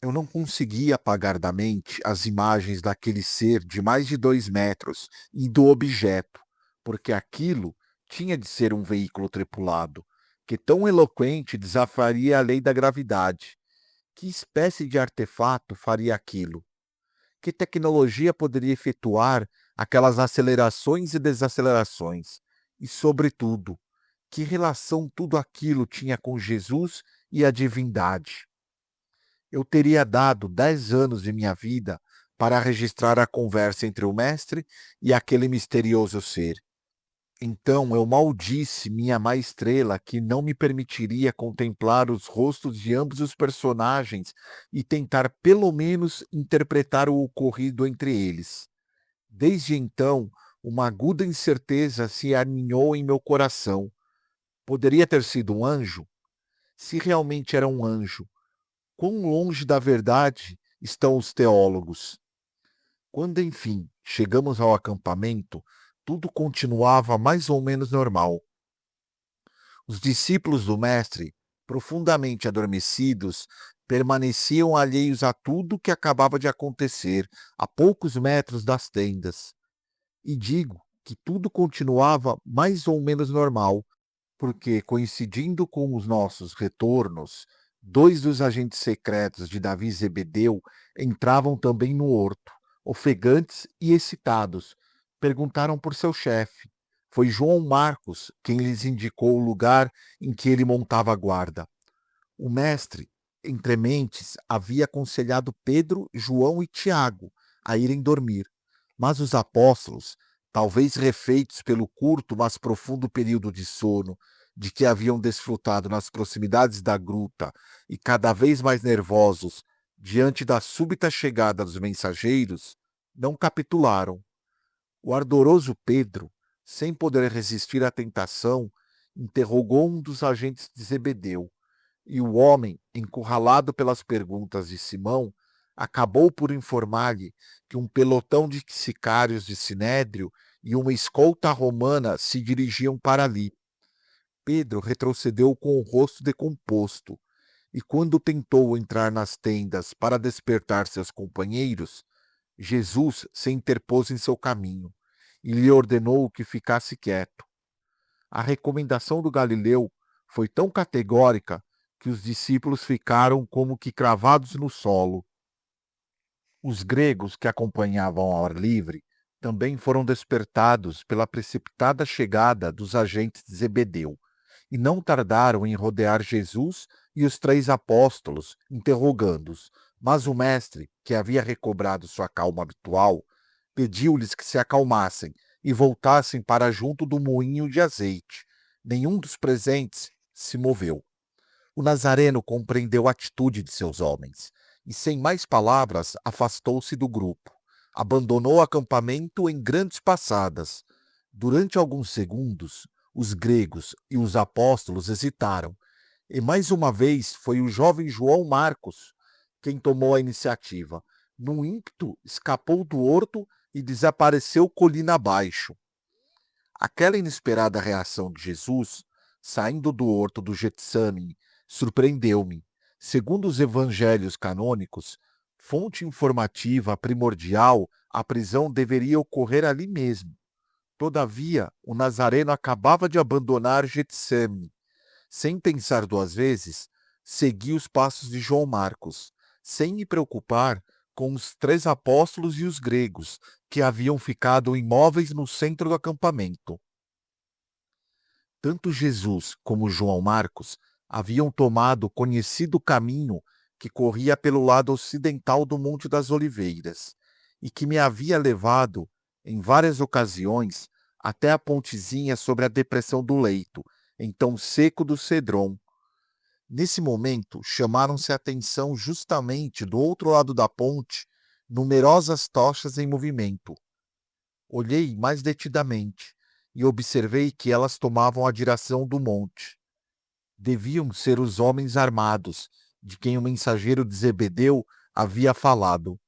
Eu não conseguia apagar da mente as imagens daquele ser de mais de 2 metros e do objeto, porque aquilo tinha de ser um veículo tripulado, que tão eloquente desafiaria a lei da gravidade. Que espécie de artefato faria aquilo? Que tecnologia poderia efetuar aquelas acelerações e desacelerações? E, sobretudo, que relação tudo aquilo tinha com Jesus e a divindade? Eu teria dado 10 anos de minha vida para registrar a conversa entre o mestre e aquele misterioso ser. Então eu maldisse minha má estrela que não me permitiria contemplar os rostos de ambos os personagens e tentar pelo menos interpretar o ocorrido entre eles. Desde então, uma aguda incerteza se aninhou em meu coração. Poderia ter sido um anjo? Se realmente era um anjo, quão longe da verdade estão os teólogos? Quando, enfim, chegamos ao acampamento, tudo continuava mais ou menos normal. Os discípulos do Mestre, profundamente adormecidos, permaneciam alheios a tudo que acabava de acontecer a poucos metros das tendas. E digo que tudo continuava mais ou menos normal, porque, coincidindo com os nossos retornos, 2 dos agentes secretos de Davi Zebedeu entravam também no horto, ofegantes e excitados. Perguntaram por seu chefe. Foi João Marcos quem lhes indicou o lugar em que ele montava a guarda. O mestre, entre mentes, havia aconselhado Pedro, João e Tiago a irem dormir, mas os apóstolos, talvez refeitos pelo curto, mas profundo período de sono de que haviam desfrutado nas proximidades da gruta e cada vez mais nervosos diante da súbita chegada dos mensageiros, não capitularam. O ardoroso Pedro, sem poder resistir à tentação, interrogou um dos agentes de Zebedeu, e o homem, encurralado pelas perguntas de Simão, acabou por informar-lhe que um pelotão de sicários de Sinédrio e uma escolta romana se dirigiam para ali. Pedro retrocedeu com o rosto decomposto, e quando tentou entrar nas tendas para despertar seus companheiros, Jesus se interpôs em seu caminho e lhe ordenou que ficasse quieto. A recomendação do Galileu foi tão categórica que os discípulos ficaram como que cravados no solo. Os gregos que acompanhavam ao ar livre Também foram despertados pela precipitada chegada dos agentes de Zebedeu, e não tardaram em rodear Jesus e os 3 apóstolos, interrogando-os. Mas o mestre, que havia recobrado sua calma habitual, pediu-lhes que se acalmassem e voltassem para junto do moinho de azeite. Nenhum dos presentes se moveu. O Nazareno compreendeu a atitude de seus homens e, sem mais palavras, afastou-se do grupo. Abandonou o acampamento em grandes passadas. Durante alguns segundos, os gregos e os apóstolos hesitaram, e mais uma vez foi o jovem João Marcos quem tomou a iniciativa. Num ímpeto, escapou do horto e desapareceu colina abaixo. Aquela inesperada reação de Jesus, saindo do horto do Getsemane, surpreendeu-me. Segundo os evangelhos canônicos, fonte informativa primordial, a prisão deveria ocorrer ali mesmo. Todavia, o Nazareno acabava de abandonar Getsemane. Sem pensar 2 vezes, segui os passos de João Marcos, sem me preocupar com os 3 apóstolos e os gregos, que haviam ficado imóveis no centro do acampamento. Tanto Jesus como João Marcos haviam tomado o conhecido caminho que corria pelo lado ocidental do Monte das Oliveiras e que me havia levado, em várias ocasiões, até a pontezinha sobre a depressão do leito, então seco do Cedron. Nesse momento, chamaram-se a atenção justamente do outro lado da ponte, numerosas tochas em movimento. Olhei mais detidamente e observei que elas tomavam a direção do monte. Deviam ser os homens armados, de quem o mensageiro de Zebedeu havia falado.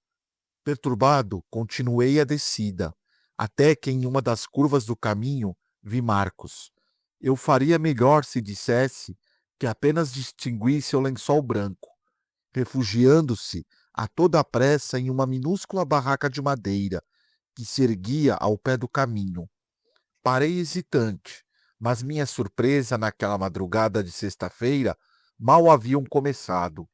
Perturbado, continuei a descida, até que em uma das curvas do caminho vi Marcos. Eu faria melhor se dissesse que apenas distingui seu lençol branco, refugiando-se a toda a pressa em uma minúscula barraca de madeira que se erguia ao pé do caminho. Parei hesitante, mas minha surpresa naquela madrugada de sexta-feira mal haviam começado.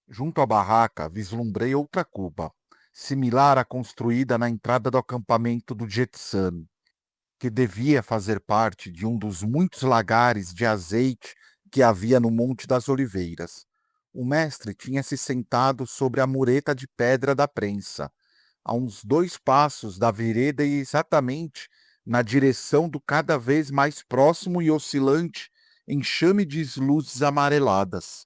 Junto à barraca vislumbrei outra cuba, similar à construída na entrada do acampamento do Getsemane, que devia fazer parte de um dos muitos lagares de azeite que havia no Monte das Oliveiras. O mestre tinha se sentado sobre a mureta de pedra da prensa, a uns 2 passos da vereda e exatamente na direção do cada vez mais próximo e oscilante enxame de luzes amareladas.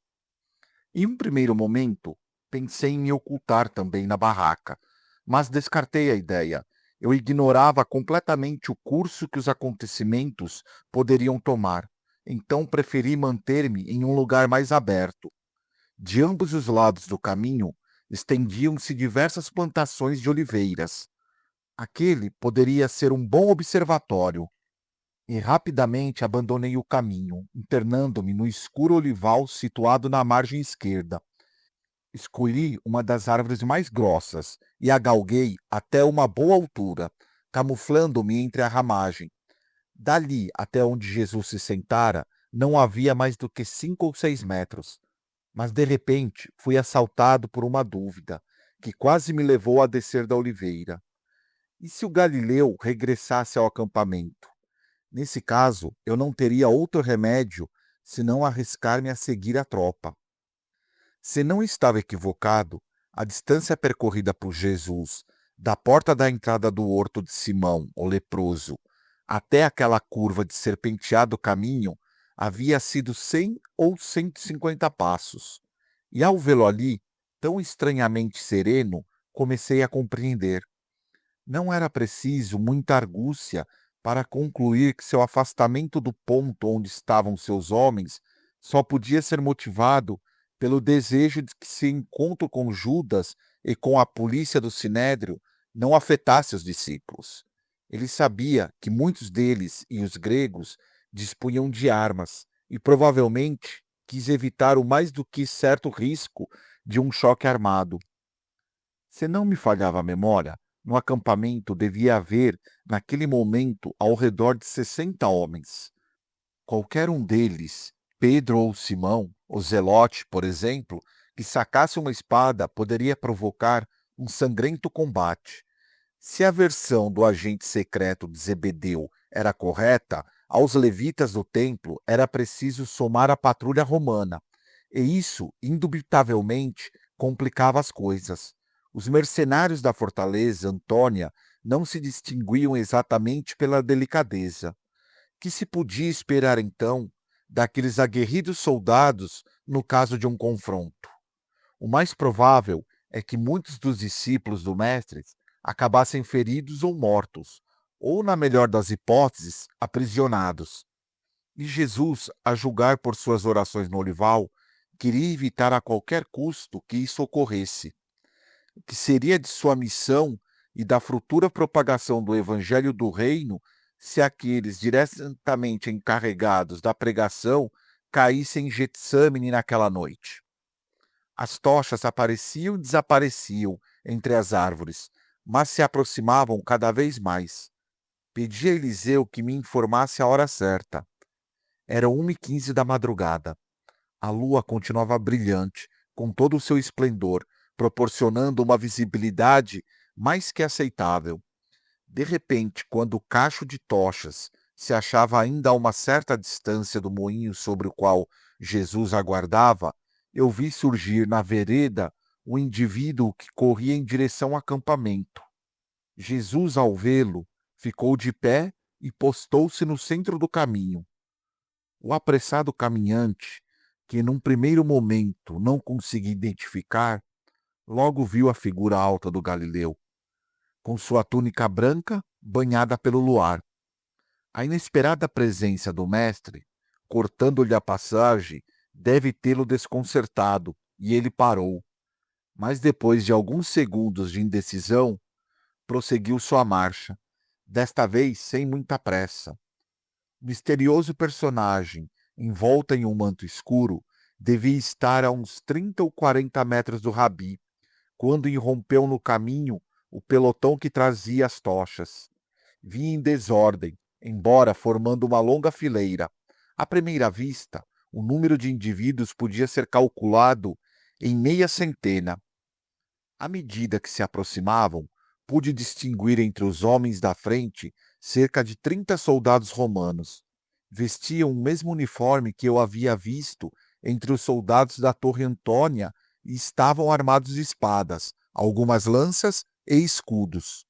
Em um primeiro momento, pensei em me ocultar também na barraca, mas descartei a ideia. Eu ignorava completamente o curso que os acontecimentos poderiam tomar, então preferi manter-me em um lugar mais aberto. De ambos os lados do caminho estendiam-se diversas plantações de oliveiras. Aquele poderia ser um bom observatório, e rapidamente abandonei o caminho, internando-me no escuro olival situado na margem esquerda. Escolhi uma das árvores mais grossas e a galguei até uma boa altura, camuflando-me entre a ramagem. Dali até onde Jesus se sentara, não havia mais do que 5 ou 6 metros. Mas de repente fui assaltado por uma dúvida, que quase me levou a descer da oliveira. E se o Galileu regressasse ao acampamento? Nesse caso, eu não teria outro remédio senão arriscar-me a seguir a tropa. Se não estava equivocado, a distância percorrida por Jesus, da porta da entrada do horto de Simão, o leproso, até aquela curva de serpenteado caminho, havia sido 100 ou 150 passos. E ao vê-lo ali, tão estranhamente sereno, comecei a compreender. Não era preciso muita argúcia para concluir que seu afastamento do ponto onde estavam seus homens só podia ser motivado pelo desejo de que seu encontro com Judas e com a polícia do Sinédrio não afetasse os discípulos. Ele sabia que muitos deles e os gregos dispunham de armas e provavelmente quis evitar o mais do que certo risco de um choque armado. Se não me falhava a memória, no acampamento devia haver, naquele momento, ao redor de 60 homens. Qualquer um deles, Pedro ou Simão, o Zelote, por exemplo, que sacasse uma espada poderia provocar um sangrento combate. Se a versão do agente secreto de Zebedeu era correta, aos levitas do templo era preciso somar a patrulha romana, e isso, indubitavelmente, complicava as coisas. Os mercenários da fortaleza Antônia não se distinguiam exatamente pela delicadeza. Que se podia esperar, então, daqueles aguerridos soldados no caso de um confronto? O mais provável é que muitos dos discípulos do Mestre acabassem feridos ou mortos, ou, na melhor das hipóteses, aprisionados. E Jesus, a julgar por suas orações no olival, queria evitar a qualquer custo que isso ocorresse. O que seria de sua missão e da futura propagação do Evangelho do Reino se aqueles diretamente encarregados da pregação caíssem em Getsâmine naquela noite? As tochas apareciam e desapareciam entre as árvores, mas se aproximavam cada vez mais. Pedi a Eliseu que me informasse a hora certa. Era 1h15 da madrugada. A lua continuava brilhante, com todo o seu esplendor, proporcionando uma visibilidade mais que aceitável. De repente, quando o cacho de tochas se achava ainda a uma certa distância do moinho sobre o qual Jesus aguardava, eu vi surgir na vereda um indivíduo que corria em direção ao acampamento. Jesus, ao vê-lo, ficou de pé e postou-se no centro do caminho. O apressado caminhante, que num primeiro momento não consegui identificar, logo viu a figura alta do Galileu, com sua túnica branca banhada pelo luar. A inesperada presença do mestre, cortando-lhe a passagem, deve tê-lo desconcertado, e ele parou. Mas depois de alguns segundos de indecisão, prosseguiu sua marcha, desta vez sem muita pressa. O misterioso personagem, envolta em um manto escuro, devia estar a uns 30 ou 40 metros do rabi, quando irrompeu no caminho o pelotão que trazia as tochas. Vinha em desordem, embora formando uma longa fileira. À primeira vista, o número de indivíduos podia ser calculado em meia centena. À medida que se aproximavam, pude distinguir entre os homens da frente cerca de 30 soldados romanos. Vestiam o mesmo uniforme que eu havia visto entre os soldados da Torre Antônia e estavam armados de espadas, algumas lanças e escudos.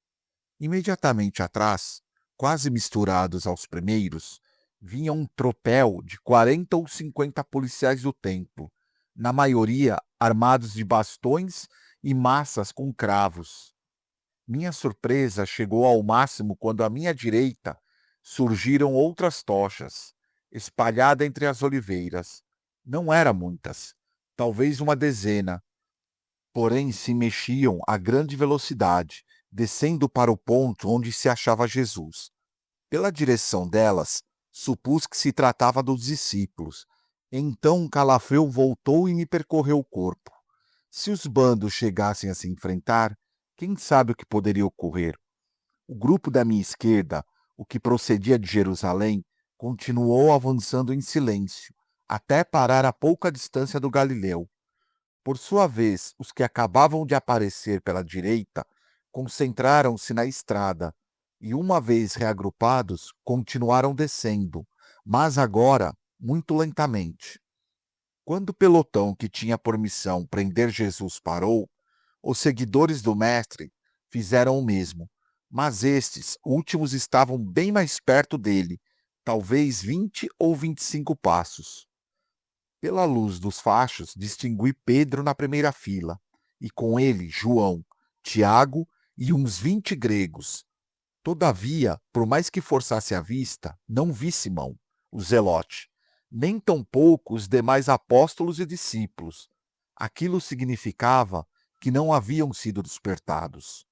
Imediatamente atrás, quase misturados aos primeiros, vinha um tropel de 40 ou 50 policiais do templo, na maioria armados de bastões e maças com cravos. Minha surpresa chegou ao máximo quando à minha direita surgiram outras tochas, espalhadas entre as oliveiras. Não eram muitas, talvez uma dezena, porém se mexiam a grande velocidade, descendo para o ponto onde se achava Jesus. Pela direção delas, supus que se tratava dos discípulos. Então um calafrio voltou e me percorreu o corpo. Se os bandos chegassem a se enfrentar, quem sabe o que poderia ocorrer? O grupo da minha esquerda, o que procedia de Jerusalém, continuou avançando em silêncio, até parar a pouca distância do Galileu. Por sua vez, os que acabavam de aparecer pela direita concentraram-se na estrada e, uma vez reagrupados, continuaram descendo, mas agora muito lentamente. Quando o pelotão que tinha por missão prender Jesus parou, os seguidores do mestre fizeram o mesmo, mas estes últimos estavam bem mais perto dele, talvez 20 ou 25 passos. Pela luz dos fachos, distingui Pedro na primeira fila, e com ele João, Tiago e uns 20 gregos. Todavia, por mais que forçasse a vista, não vi Simão, o zelote, nem tampouco os demais apóstolos e discípulos. Aquilo significava que não haviam sido despertados.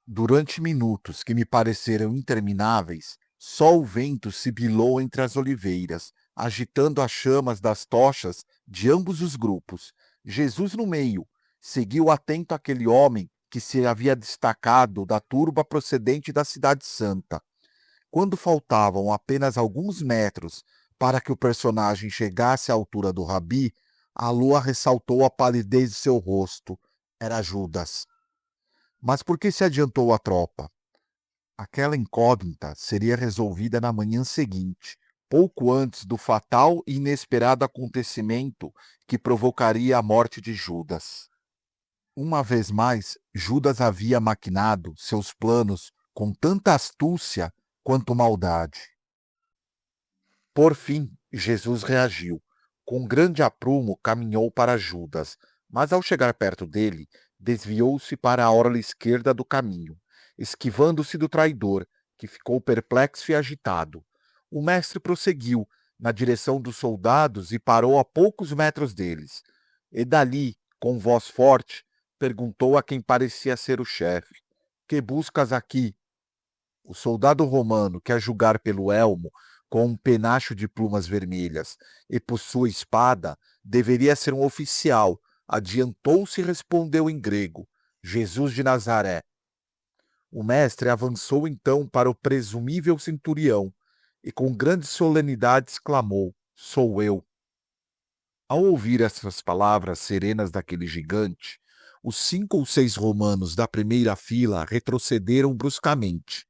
Durante minutos que me pareceram intermináveis, só o vento sibilou entre as oliveiras, agitando as chamas das tochas de ambos os grupos. Jesus no meio, seguiu atento aquele homem que se havia destacado da turba procedente da Cidade Santa. Quando faltavam apenas alguns metros para que o personagem chegasse à altura do rabi, a lua ressaltou a palidez de seu rosto. Era Judas. Mas por que se adiantou à tropa? Aquela incógnita seria resolvida na manhã seguinte, pouco antes do fatal e inesperado acontecimento que provocaria a morte de Judas. Uma vez mais, Judas havia maquinado seus planos com tanta astúcia quanto maldade. Por fim, Jesus reagiu. Com grande aprumo, caminhou para Judas, mas ao chegar perto dele, desviou-se para a orla esquerda do caminho, esquivando-se do traidor, que ficou perplexo e agitado. O mestre prosseguiu na direção dos soldados e parou a poucos metros deles. E dali, com voz forte, perguntou a quem parecia ser o chefe: Que buscas aqui? O soldado romano, que a julgar pelo elmo, com um penacho de plumas vermelhas, e por sua espada, deveria ser um oficial, adiantou-se e respondeu em grego: Jesus de Nazaré. O mestre avançou então para o presumível centurião e com grande solenidade exclamou: Sou eu. Ao ouvir essas palavras serenas daquele gigante, os 5 ou 6 romanos da primeira fila retrocederam bruscamente.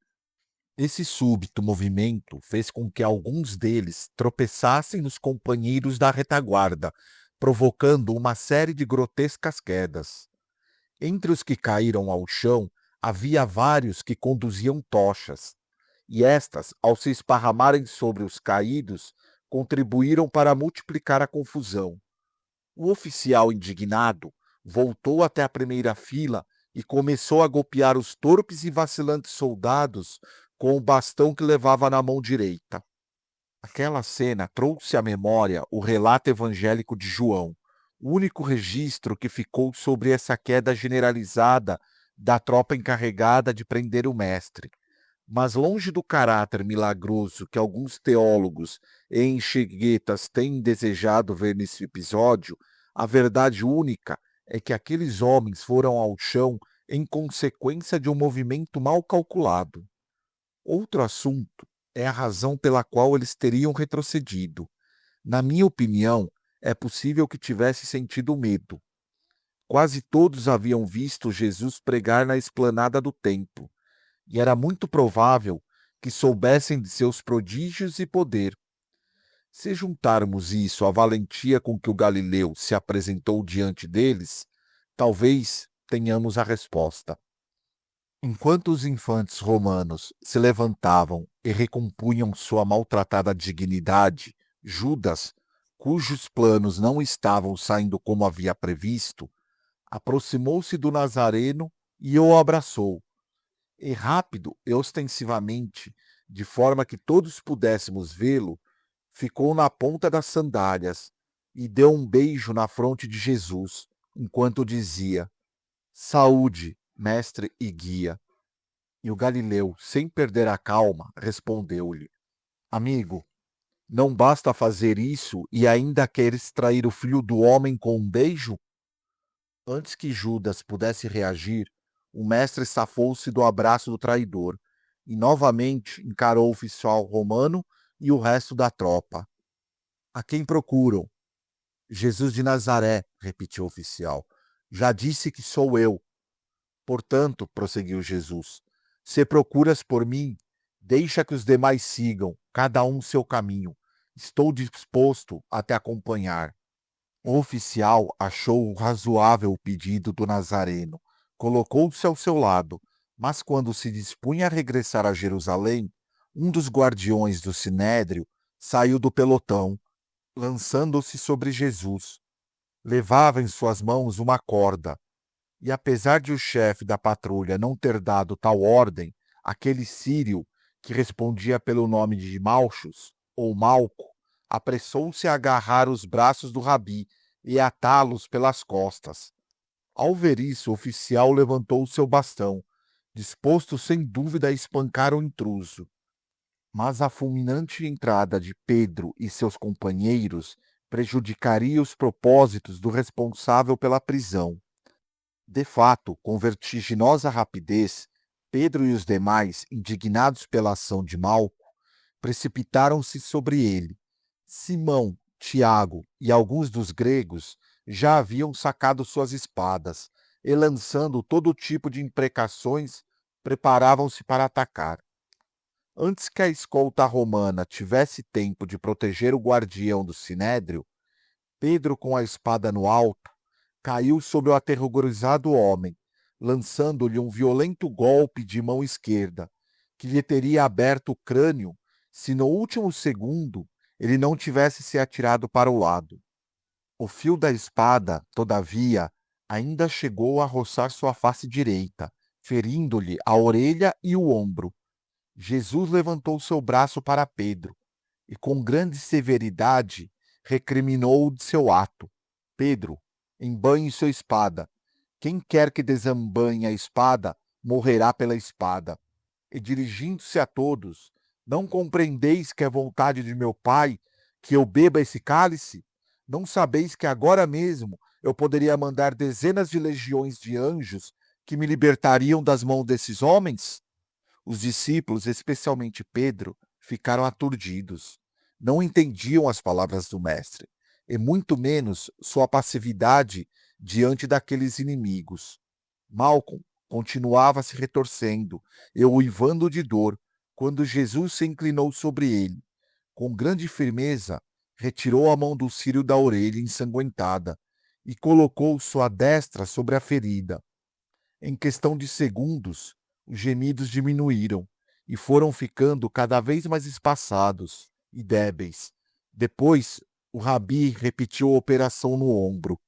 Esse súbito movimento fez com que alguns deles tropeçassem nos companheiros da retaguarda, provocando uma série de grotescas quedas. Entre os que caíram ao chão, havia vários que conduziam tochas, e estas, ao se esparramarem sobre os caídos, contribuíram para multiplicar a confusão. O oficial indignado voltou até a primeira fila e começou a golpear os torpes e vacilantes soldados com o bastão que levava na mão direita. Aquela cena trouxe à memória o relato evangélico de João, o único registro que ficou sobre essa queda generalizada da tropa encarregada de prender o mestre. Mas longe do caráter milagroso que alguns teólogos e enxerguetas têm desejado ver nesse episódio, a verdade única é que aqueles homens foram ao chão em consequência de um movimento mal calculado. Outro assunto é a razão pela qual eles teriam retrocedido. Na minha opinião, é possível que tivesse sentido medo. Quase todos haviam visto Jesus pregar na esplanada do templo, e era muito provável que soubessem de seus prodígios e poder. Se juntarmos isso à valentia com que o Galileu se apresentou diante deles, talvez tenhamos a resposta. Enquanto os infantes romanos se levantavam e recompunham sua maltratada dignidade, Judas, cujos planos não estavam saindo como havia previsto, aproximou-se do Nazareno e o abraçou. E rápido e ostensivamente, de forma que todos pudéssemos vê-lo, ficou na ponta das sandálias e deu um beijo na fronte de Jesus, enquanto dizia: Saúde, mestre e guia. E o Galileu, sem perder a calma, respondeu-lhe: Amigo, não basta fazer isso e ainda queres trair o filho do homem com um beijo? Antes que Judas pudesse reagir, o mestre safou-se do abraço do traidor e novamente encarou o oficial romano e o resto da tropa. A quem procuram? Jesus de Nazaré, repetiu o oficial. Já disse que sou eu. Portanto, prosseguiu Jesus, se procuras por mim, deixa que os demais sigam, cada um seu caminho. Estou disposto a te acompanhar. O oficial achou razoável o pedido do Nazareno, colocou-se ao seu lado, mas quando se dispunha a regressar a Jerusalém, um dos guardiões do Sinédrio saiu do pelotão, lançando-se sobre Jesus. Levava em suas mãos uma corda, e apesar de o chefe da patrulha não ter dado tal ordem, aquele sírio, que respondia pelo nome de Malchus, ou Malco, apressou-se a agarrar os braços do rabi e atá-los pelas costas. Ao ver isso, o oficial levantou seu bastão, disposto sem dúvida a espancar o intruso. Mas a fulminante entrada de Pedro e seus companheiros prejudicaria os propósitos do responsável pela prisão. De fato, com vertiginosa rapidez, Pedro e os demais, indignados pela ação de Malco, precipitaram-se sobre ele. Simão, Tiago e alguns dos gregos já haviam sacado suas espadas, e, lançando todo tipo de imprecações, preparavam-se para atacar. Antes que a escolta romana tivesse tempo de proteger o guardião do sinédrio, Pedro, com a espada no alto, caiu sobre o aterrorizado homem, lançando-lhe um violento golpe de mão esquerda, que lhe teria aberto o crânio se no último segundo ele não tivesse se atirado para o lado. O fio da espada, todavia, ainda chegou a roçar sua face direita, ferindo-lhe a orelha e o ombro. Jesus levantou seu braço para Pedro e, com grande severidade, recriminou-o de seu ato. Pedro, embainhe sua espada. Quem quer que desembainhe a espada, morrerá pela espada. E, dirigindo-se a todos: não compreendeis que é vontade de meu Pai que eu beba esse cálice? Não sabeis que agora mesmo eu poderia mandar dezenas de legiões de anjos que me libertariam das mãos desses homens? Os discípulos, especialmente Pedro, ficaram aturdidos. Não entendiam as palavras do Mestre, e muito menos sua passividade diante daqueles inimigos. Malcolm continuava se retorcendo e uivando de dor quando Jesus se inclinou sobre ele. Com grande firmeza, retirou a mão do círio da orelha ensanguentada e colocou sua destra sobre a ferida. Em questão de segundos, os gemidos diminuíram e foram ficando cada vez mais espaçados e débeis. Depois, o rabi repetiu a operação no ombro.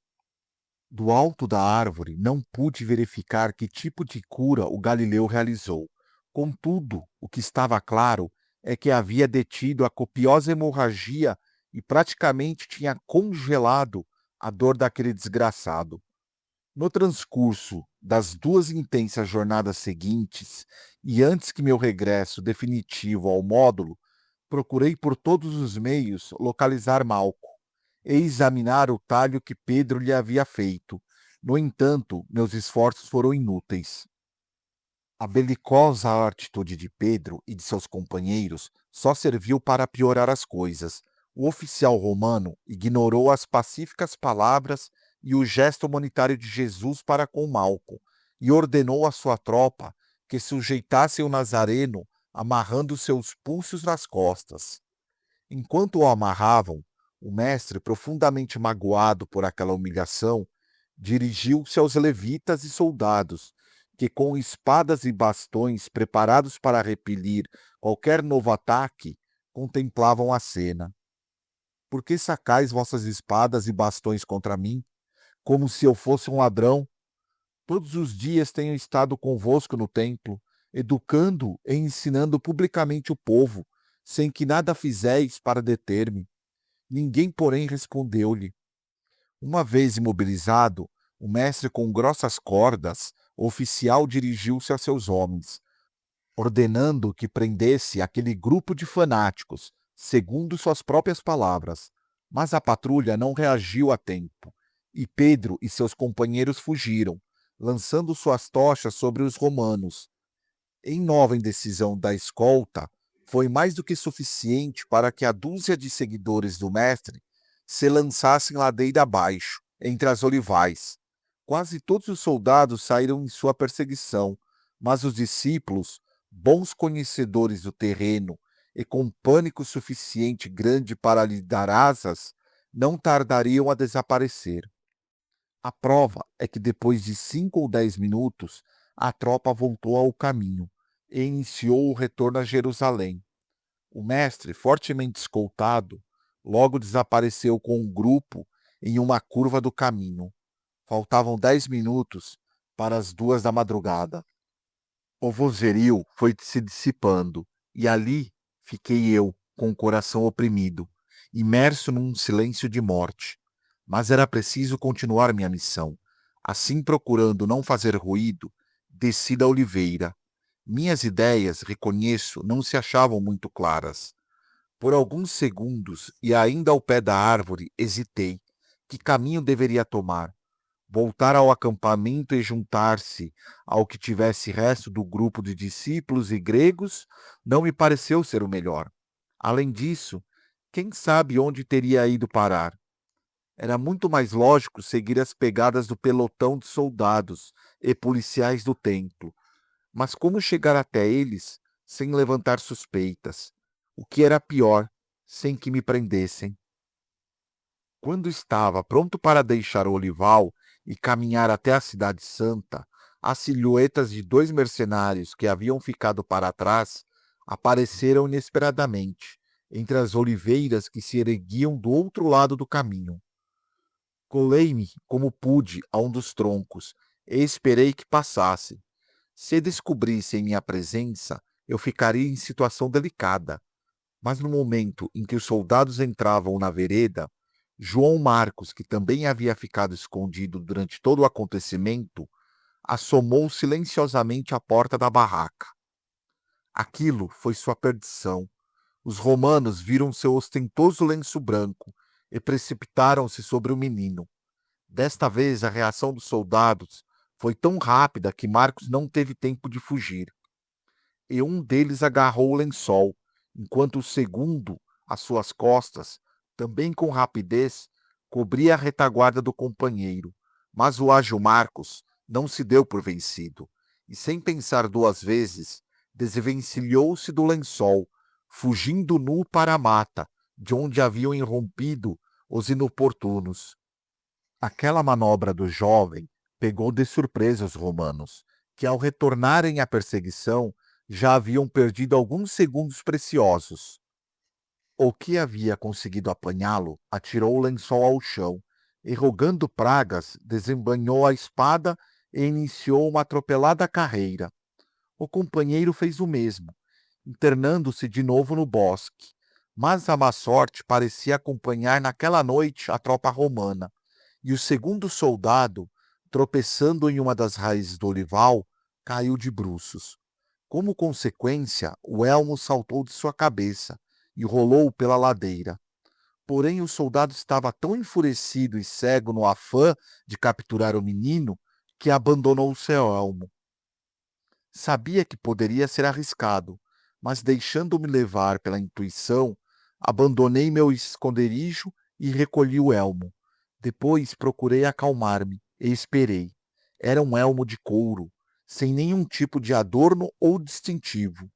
Do alto da árvore, não pude verificar que tipo de cura o galileu realizou. Contudo, o que estava claro é que havia detido a copiosa hemorragia e praticamente tinha congelado a dor daquele desgraçado. No transcurso das 2 intensas jornadas seguintes, e antes que meu regresso definitivo ao módulo, procurei por todos os meios localizar Malco e examinar o talho que Pedro lhe havia feito. No entanto, meus esforços foram inúteis. A belicosa atitude de Pedro e de seus companheiros só serviu para piorar as coisas. O oficial romano ignorou as pacíficas palavras e o gesto humanitário de Jesus para com Malco e ordenou à sua tropa que sujeitasse o Nazareno amarrando seus pulsos nas costas. Enquanto o amarravam, o mestre, profundamente magoado por aquela humilhação, dirigiu-se aos levitas e soldados, que com espadas e bastões preparados para repelir qualquer novo ataque, contemplavam a cena. Por que sacais vossas espadas e bastões contra mim, como se eu fosse um ladrão? Todos os dias tenho estado convosco no templo, educando e ensinando publicamente o povo, sem que nada fizéis para deter-me. Ninguém, porém, respondeu-lhe. Uma vez imobilizado, o mestre com grossas cordas, o oficial dirigiu-se a seus homens, ordenando que prendesse aquele grupo de fanáticos, segundo suas próprias palavras. Mas a patrulha não reagiu a tempo, e Pedro e seus companheiros fugiram, lançando suas tochas sobre os romanos. Em nova indecisão da escolta, foi mais do que suficiente para que a dúzia de seguidores do mestre se lançassem ladeira abaixo, entre as olivais. Quase todos os soldados saíram em sua perseguição, mas os discípulos, bons conhecedores do terreno e com pânico suficiente grande para lhe dar asas, não tardariam a desaparecer. A prova é que depois de 5 ou 10 minutos, a tropa voltou ao caminho e iniciou o retorno a Jerusalém. O mestre, fortemente escoltado, logo desapareceu com o grupo em uma curva do caminho. Faltavam 10 minutos para as 2 da madrugada. O vozerio foi se dissipando, e ali fiquei eu, com o coração oprimido, imerso num silêncio de morte. Mas era preciso continuar minha missão. Assim, procurando não fazer ruído, desci da oliveira. Minhas ideias, reconheço, não se achavam muito claras. Por alguns segundos, e ainda ao pé da árvore, hesitei. Que caminho deveria tomar? Voltar ao acampamento e juntar-se ao que tivesse resto do grupo de discípulos e gregos não me pareceu ser o melhor. Além disso, quem sabe onde teria ido parar? Era muito mais lógico seguir as pegadas do pelotão de soldados e policiais do templo. Mas como chegar até eles sem levantar suspeitas? O que era pior, sem que me prendessem. Quando estava pronto para deixar o olival e caminhar até a Cidade Santa, as silhuetas de 2 mercenários que haviam ficado para trás apareceram inesperadamente, entre as oliveiras que se erguiam do outro lado do caminho. Colei-me como pude a um dos troncos e esperei que passasse. Se descobrissem minha presença, eu ficaria em situação delicada. Mas no momento em que os soldados entravam na vereda, João Marcos, que também havia ficado escondido durante todo o acontecimento, assomou silenciosamente à porta da barraca. Aquilo foi sua perdição. Os romanos viram seu ostentoso lenço branco e precipitaram-se sobre o menino. Desta vez, a reação dos soldados foi tão rápida que Marcos não teve tempo de fugir. E um deles agarrou o lençol, enquanto o segundo, às suas costas, também com rapidez, cobria a retaguarda do companheiro. Mas o ágil Marcos não se deu por vencido, e sem pensar 2 vezes, desvencilhou-se do lençol, fugindo nu para a mata, de onde haviam irrompido os inoportunos. Aquela manobra do jovem pegou de surpresa os romanos, que ao retornarem à perseguição já haviam perdido alguns segundos preciosos. O que havia conseguido apanhá-lo atirou o lençol ao chão e, rogando pragas, desembainhou a espada e iniciou uma atropelada carreira. O companheiro fez o mesmo, internando-se de novo no bosque, mas a má sorte parecia acompanhar naquela noite a tropa romana, e o segundo soldado, tropeçando em uma das raízes do olival, caiu de bruços. Como consequência, o elmo saltou de sua cabeça e rolou pela ladeira. Porém, o soldado estava tão enfurecido e cego no afã de capturar o menino que abandonou o seu elmo. Sabia que poderia ser arriscado, mas deixando-me levar pela intuição, abandonei meu esconderijo e recolhi o elmo. Depois procurei acalmar-me e esperei. Era um elmo de couro, sem nenhum tipo de adorno ou distintivo.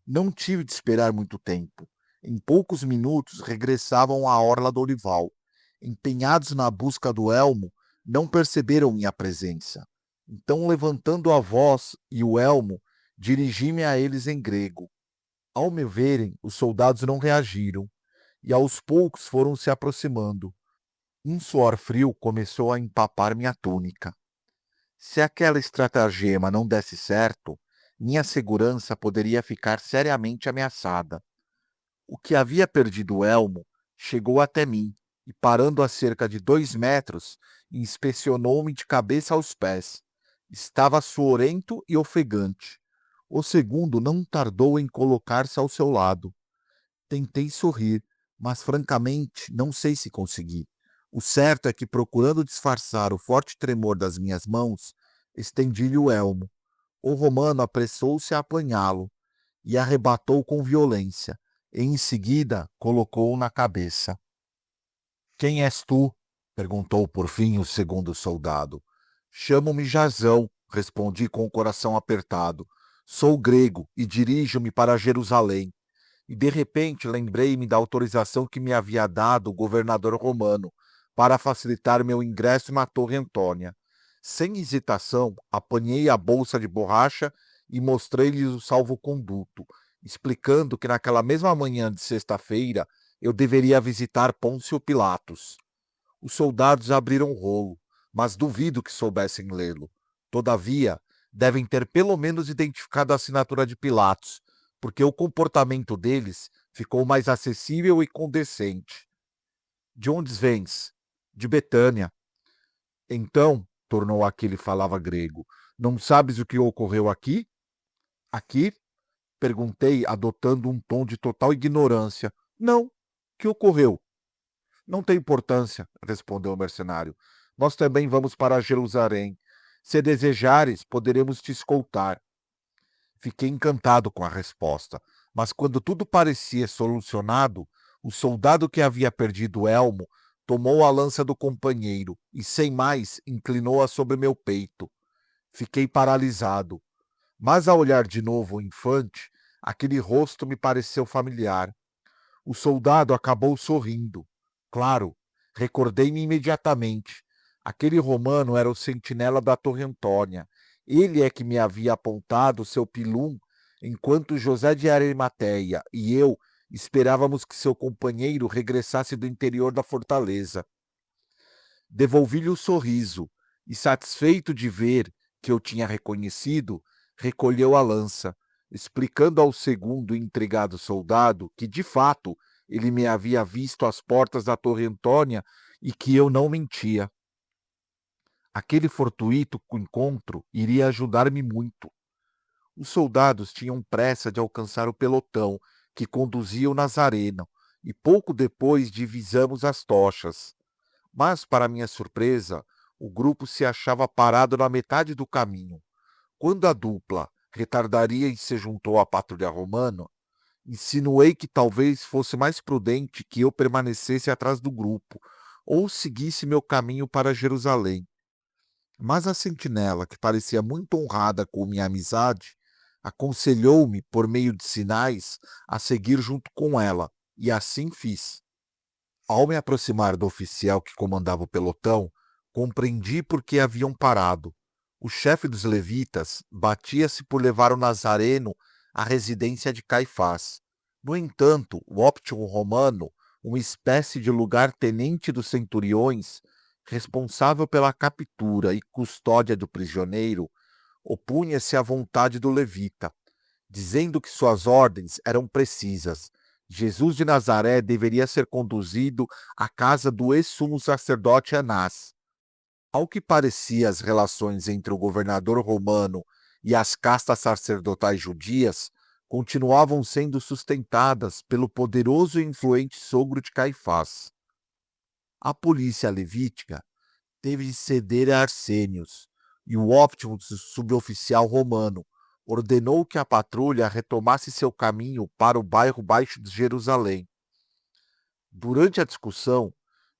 Não tive de esperar muito tempo. Em poucos minutos regressavam à orla do olival. Empenhados na busca do elmo, não perceberam minha presença. Então, levantando a voz e o elmo, dirigi-me a eles em grego. Ao me verem, os soldados não reagiram, e aos poucos foram se aproximando. Um suor frio começou a empapar minha túnica. Se aquela estratagema não desse certo, minha segurança poderia ficar seriamente ameaçada. O que havia perdido o elmo chegou até mim e, parando a cerca de 2 metros, inspecionou-me de cabeça aos pés. Estava suorento e ofegante. O segundo não tardou em colocar-se ao seu lado. Tentei sorrir, mas francamente não sei se consegui. O certo é que, procurando disfarçar o forte tremor das minhas mãos, estendi-lhe o elmo. O romano apressou-se a apanhá-lo e arrebatou com violência, e em seguida colocou-o na cabeça. Quem és tu? Perguntou por fim o segundo soldado. Chamo-me Jasão, respondi com o coração apertado. Sou grego e dirijo-me para Jerusalém. E de repente lembrei-me da autorização que me havia dado o governador romano para facilitar meu ingresso na Torre Antônia. Sem hesitação, apanhei a bolsa de borracha e mostrei-lhes o salvo-conduto, explicando que naquela mesma manhã de sexta-feira eu deveria visitar Pôncio Pilatos. Os soldados abriram o rolo, mas duvido que soubessem lê-lo. Todavia, devem ter pelo menos identificado a assinatura de Pilatos, porque o comportamento deles ficou mais acessível e condescendente. De onde vens? De Betânia. Então, tornou aquele que falava grego, não sabes o que ocorreu aqui? Aqui? Perguntei, adotando um tom de total ignorância. Não. O que ocorreu? Não tem importância, respondeu o mercenário. Nós também vamos para Jerusalém. Se desejares, poderemos te escoltar. Fiquei encantado com a resposta, mas quando tudo parecia solucionado, o soldado que havia perdido o elmo tomou a lança do companheiro e, sem mais, inclinou-a sobre meu peito. Fiquei paralisado, mas ao olhar de novo o infante, aquele rosto me pareceu familiar. O soldado acabou sorrindo. Claro, recordei-me imediatamente. Aquele romano era o sentinela da Torre Antônia. Ele é que me havia apontado seu pilum enquanto José de Arimateia e eu esperávamos que seu companheiro regressasse do interior da fortaleza. Devolvi-lhe o sorriso e, satisfeito de ver que eu tinha reconhecido, recolheu a lança, explicando ao segundo e intrigado soldado que, de fato, ele me havia visto às portas da Torre Antônia e que eu não mentia. Aquele fortuito encontro iria ajudar-me muito. Os soldados tinham pressa de alcançar o pelotão que conduzia o Nazareno, e pouco depois divisamos as tochas. Mas, para minha surpresa, o grupo se achava parado na metade do caminho. Quando a dupla retardaria e se juntou à patrulha romana, insinuei que talvez fosse mais prudente que eu permanecesse atrás do grupo ou seguisse meu caminho para Jerusalém. Mas a sentinela, que parecia muito honrada com minha amizade, aconselhou-me, por meio de sinais, a seguir junto com ela, e assim fiz. Ao me aproximar do oficial que comandava o pelotão, compreendi por que haviam parado. O chefe dos levitas batia-se por levar o Nazareno à residência de Caifás. No entanto, o óptimo romano, uma espécie de lugar-tenente dos centuriões, responsável pela captura e custódia do prisioneiro, opunha-se à vontade do levita, dizendo que suas ordens eram precisas. Jesus de Nazaré deveria ser conduzido à casa do ex-sumo sacerdote Anás. Ao que parecia, as relações entre o governador romano e as castas sacerdotais judias continuavam sendo sustentadas pelo poderoso e influente sogro de Caifás. A polícia levítica teve de ceder a Arsênios, e o óptimo suboficial romano ordenou que a patrulha retomasse seu caminho para o bairro Baixo de Jerusalém. Durante a discussão,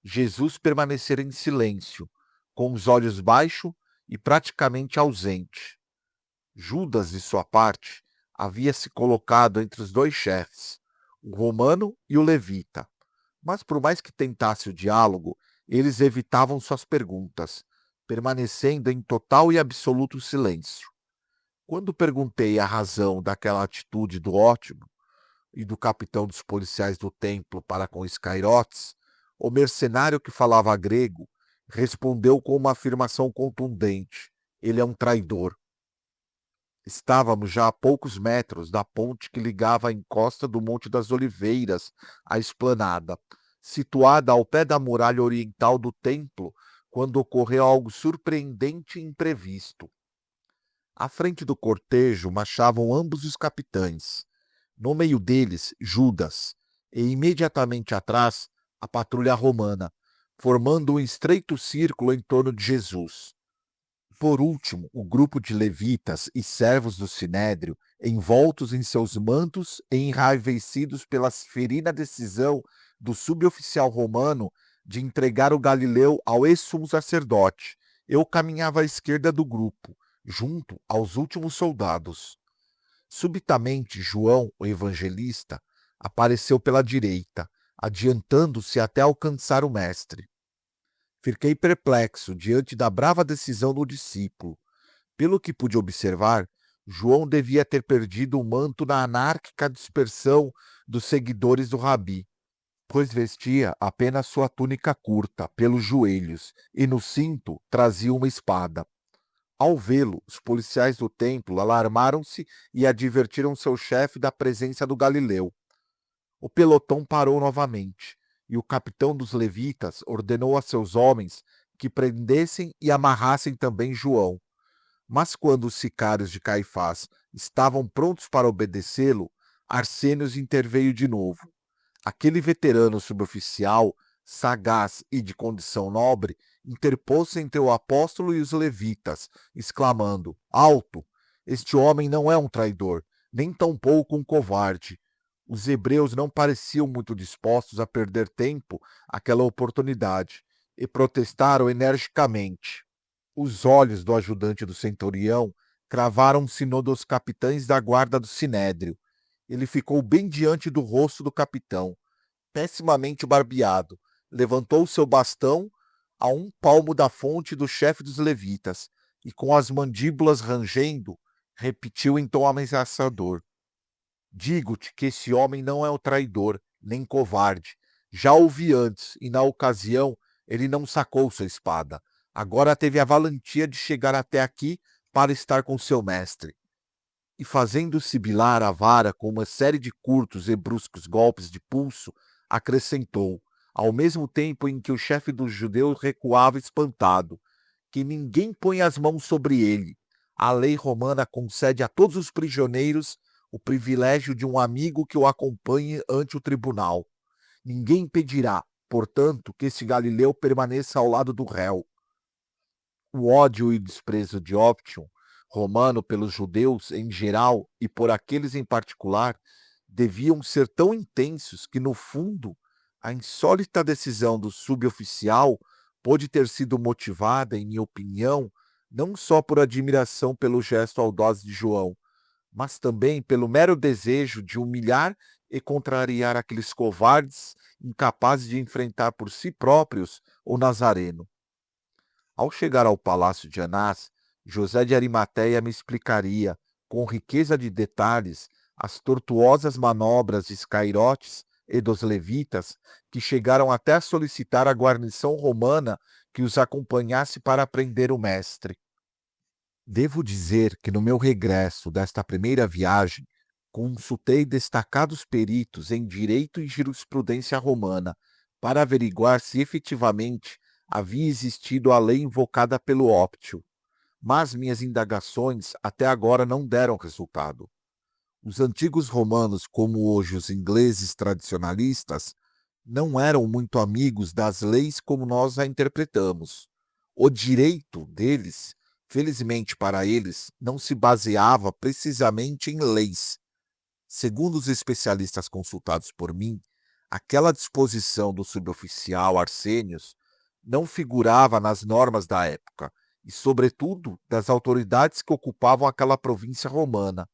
Jesus permanecera em silêncio, com os olhos baixos e praticamente ausente. Judas, de sua parte, havia se colocado entre os dois chefes, o romano e o levita. Mas por mais que tentasse o diálogo, eles evitavam suas perguntas, permanecendo em total e absoluto silêncio. Quando perguntei a razão daquela atitude do ótimo e do capitão dos policiais do templo para com os cairotes, o mercenário que falava grego respondeu com uma afirmação contundente: ele é um traidor. Estávamos já a poucos metros da ponte que ligava a encosta do Monte das Oliveiras à esplanada, situada ao pé da muralha oriental do templo, quando ocorreu algo surpreendente e imprevisto. À frente do cortejo marchavam ambos os capitães. No meio deles, Judas, e imediatamente atrás, a patrulha romana, formando um estreito círculo em torno de Jesus. Por último, o grupo de levitas e servos do sinédrio, envoltos em seus mantos e enraivecidos pela ferina decisão do suboficial romano de entregar o Galileu ao ex-sumo sacerdote. Eu caminhava à esquerda do grupo, junto aos últimos soldados. Subitamente, João, o evangelista, apareceu pela direita, adiantando-se até alcançar o mestre. Fiquei perplexo diante da brava decisão do discípulo. Pelo que pude observar, João devia ter perdido o manto na anárquica dispersão dos seguidores do rabi, pois vestia apenas sua túnica curta, pelos joelhos, e no cinto trazia uma espada. Ao vê-lo, os policiais do templo alarmaram-se e advertiram seu chefe da presença do Galileu. O pelotão parou novamente, e o capitão dos levitas ordenou a seus homens que prendessem e amarrassem também João. Mas quando os sicários de Caifás estavam prontos para obedecê-lo, Arsênios interveio de novo. Aquele veterano suboficial, sagaz e de condição nobre, interpôs-se entre o apóstolo e os levitas, exclamando: Alto! Este homem não é um traidor, nem tampouco um covarde. Os hebreus não pareciam muito dispostos a perder tempo àquela oportunidade e protestaram energicamente. Os olhos do ajudante do centurião cravaram-se no dos capitães da guarda do sinédrio. Ele ficou bem diante do rosto do capitão, pessimamente barbeado, levantou seu bastão a um palmo da fonte do chefe dos levitas e, com as mandíbulas rangendo, repetiu em tom ameaçador: Digo-te que esse homem não é o traidor, nem covarde. Já o vi antes, e na ocasião ele não sacou sua espada. Agora teve a valentia de chegar até aqui para estar com seu mestre. E fazendo sibilar a vara com uma série de curtos e bruscos golpes de pulso, acrescentou, ao mesmo tempo em que o chefe dos judeus recuava espantado, que ninguém põe as mãos sobre ele. A lei romana concede a todos os prisioneiros o privilégio de um amigo que o acompanhe ante o tribunal. Ninguém impedirá, portanto, que esse galileu permaneça ao lado do réu. O ódio e desprezo de Option, romano pelos judeus em geral e por aqueles em particular, deviam ser tão intensos que, no fundo, a insólita decisão do suboficial pôde ter sido motivada, em minha opinião, não só por admiração pelo gesto audaz de João, mas também pelo mero desejo de humilhar e contrariar aqueles covardes incapazes de enfrentar por si próprios o Nazareno. Ao chegar ao palácio de Anás, José de Arimateia me explicaria, com riqueza de detalhes, as tortuosas manobras de Scairotes e dos levitas, que chegaram até a solicitar a guarnição romana que os acompanhasse para prender o mestre. Devo dizer que no meu regresso desta primeira viagem, consultei destacados peritos em direito e jurisprudência romana para averiguar se efetivamente havia existido a lei invocada pelo Optio, mas minhas indagações até agora não deram resultado. Os antigos romanos, como hoje os ingleses tradicionalistas, não eram muito amigos das leis como nós a interpretamos. O direito deles, felizmente para eles, não se baseava precisamente em leis. Segundo os especialistas consultados por mim, aquela disposição do suboficial Arsênios não figurava nas normas da época e, sobretudo, das autoridades que ocupavam aquela província romana.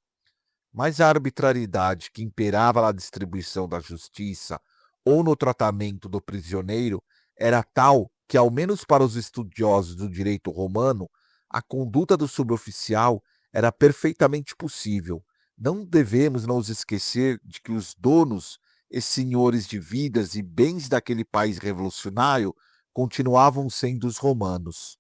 Mas a arbitrariedade que imperava na distribuição da justiça ou no tratamento do prisioneiro era tal que, ao menos para os estudiosos do direito romano, a conduta do suboficial era perfeitamente possível. Não devemos nos esquecer de que os donos e senhores de vidas e bens daquele país revolucionário continuavam sendo os romanos.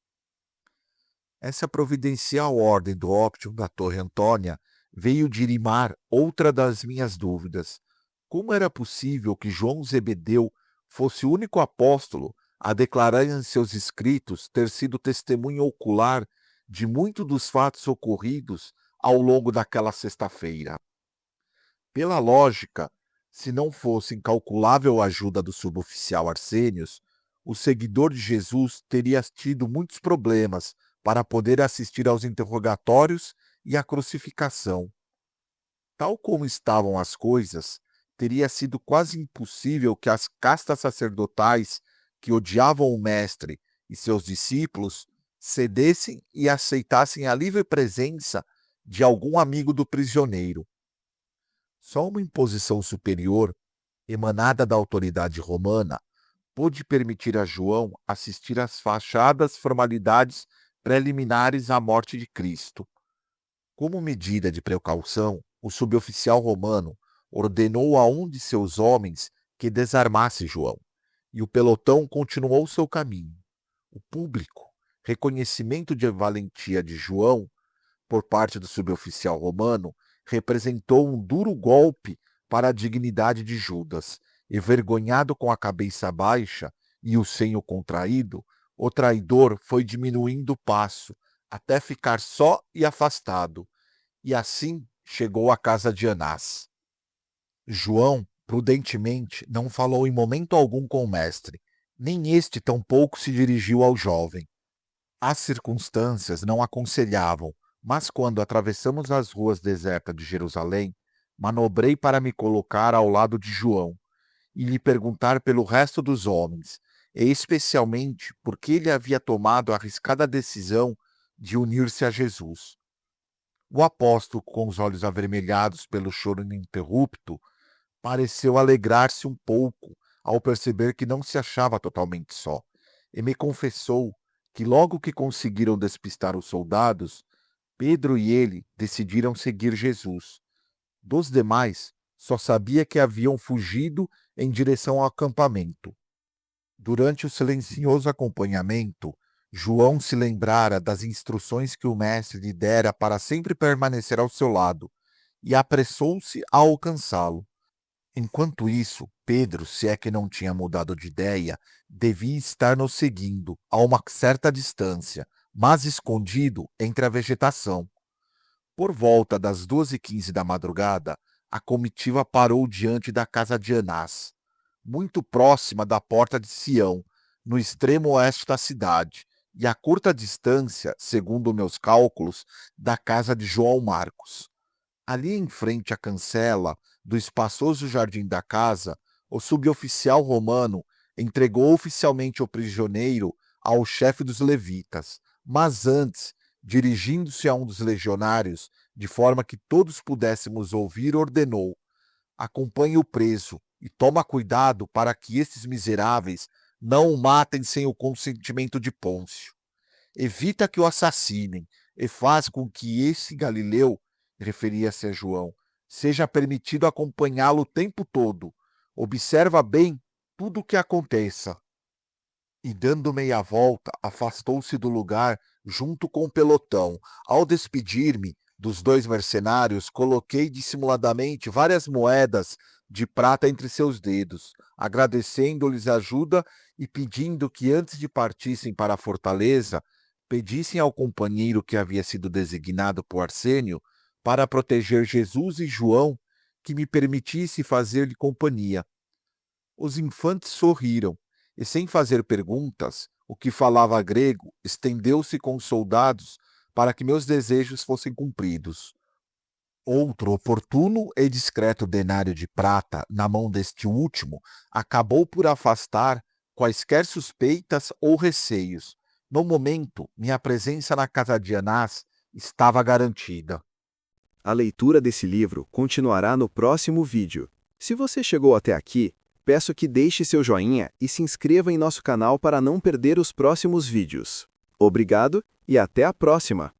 Essa providencial ordem do Optium da Torre Antônia veio dirimar outra das minhas dúvidas. Como era possível que João Zebedeu fosse o único apóstolo a declarar em seus escritos ter sido testemunha ocular de muitos dos fatos ocorridos ao longo daquela sexta-feira? Pela lógica, se não fosse incalculável a ajuda do suboficial Arsênios, o seguidor de Jesus teria tido muitos problemas para poder assistir aos interrogatórios e à crucificação. Tal como estavam as coisas, teria sido quase impossível que as castas sacerdotais que odiavam o Mestre e seus discípulos cedessem e aceitassem a livre presença de algum amigo do prisioneiro. Só uma imposição superior, emanada da autoridade romana, pôde permitir a João assistir às fachadas formalidades preliminares à morte de Cristo. Como medida de precaução, o suboficial romano ordenou a um de seus homens que desarmasse João, e o pelotão continuou seu caminho. O público, reconhecimento de valentia de João por parte do suboficial romano, representou um duro golpe para a dignidade de Judas. Envergonhado com a cabeça baixa e o senho contraído, o traidor foi diminuindo o passo, até ficar só e afastado, e assim chegou à casa de Anás. João, prudentemente, não falou em momento algum com o mestre, nem este tampouco se dirigiu ao jovem. As circunstâncias não aconselhavam, mas quando atravessamos as ruas desertas de Jerusalém, Manobrei para me colocar ao lado de João e lhe perguntar pelo resto dos homens, e especialmente por que ele havia tomado a arriscada decisão de unir-se a Jesus. O apóstolo, com os olhos avermelhados pelo choro ininterrupto, pareceu alegrar-se um pouco ao perceber que não se achava totalmente só, e me confessou que logo que conseguiram despistar os soldados, Pedro e ele decidiram seguir Jesus. Dos demais, só sabia que haviam fugido em direção ao acampamento. Durante o silencioso acompanhamento, João se lembrara das instruções que o mestre lhe dera para sempre permanecer ao seu lado, e apressou-se a alcançá-lo. Enquanto isso, Pedro, se é que não tinha mudado de ideia, devia estar nos seguindo a uma certa distância, mas escondido entre a vegetação. Por volta das 2h15 da madrugada, a comitiva parou diante da casa de Anás, muito próxima da porta de Sião, no extremo oeste da cidade, e a curta distância, segundo meus cálculos, da casa de João Marcos. Ali em frente à cancela do espaçoso jardim da casa, o suboficial romano entregou oficialmente o prisioneiro ao chefe dos levitas, mas antes, dirigindo-se a um dos legionários, de forma que todos pudéssemos ouvir, ordenou: acompanhe o preso e toma cuidado para que estes miseráveis não o matem sem o consentimento de Pôncio. Evita que o assassinem e faz com que esse Galileu, referia-se a João, seja permitido acompanhá-lo o tempo todo. Observa bem tudo o que aconteça. E dando meia volta, afastou-se do lugar junto com o pelotão. Ao despedir-me dos 2 mercenários, coloquei dissimuladamente várias moedas de prata entre seus dedos, agradecendo-lhes a ajuda e pedindo que antes de partissem para a fortaleza, pedissem ao companheiro que havia sido designado por Arsênio para proteger Jesus e João, que me permitisse fazer-lhe companhia. Os infantes sorriram, e sem fazer perguntas, o que falava grego estendeu-se com os soldados para que meus desejos fossem cumpridos. Outro oportuno e discreto denário de prata na mão deste último acabou por afastar quaisquer suspeitas ou receios. No momento, minha presença na casa de Anás estava garantida. A leitura desse livro continuará no próximo vídeo. Se você chegou até aqui, peço que deixe seu joinha e se inscreva em nosso canal para não perder os próximos vídeos. Obrigado e até a próxima!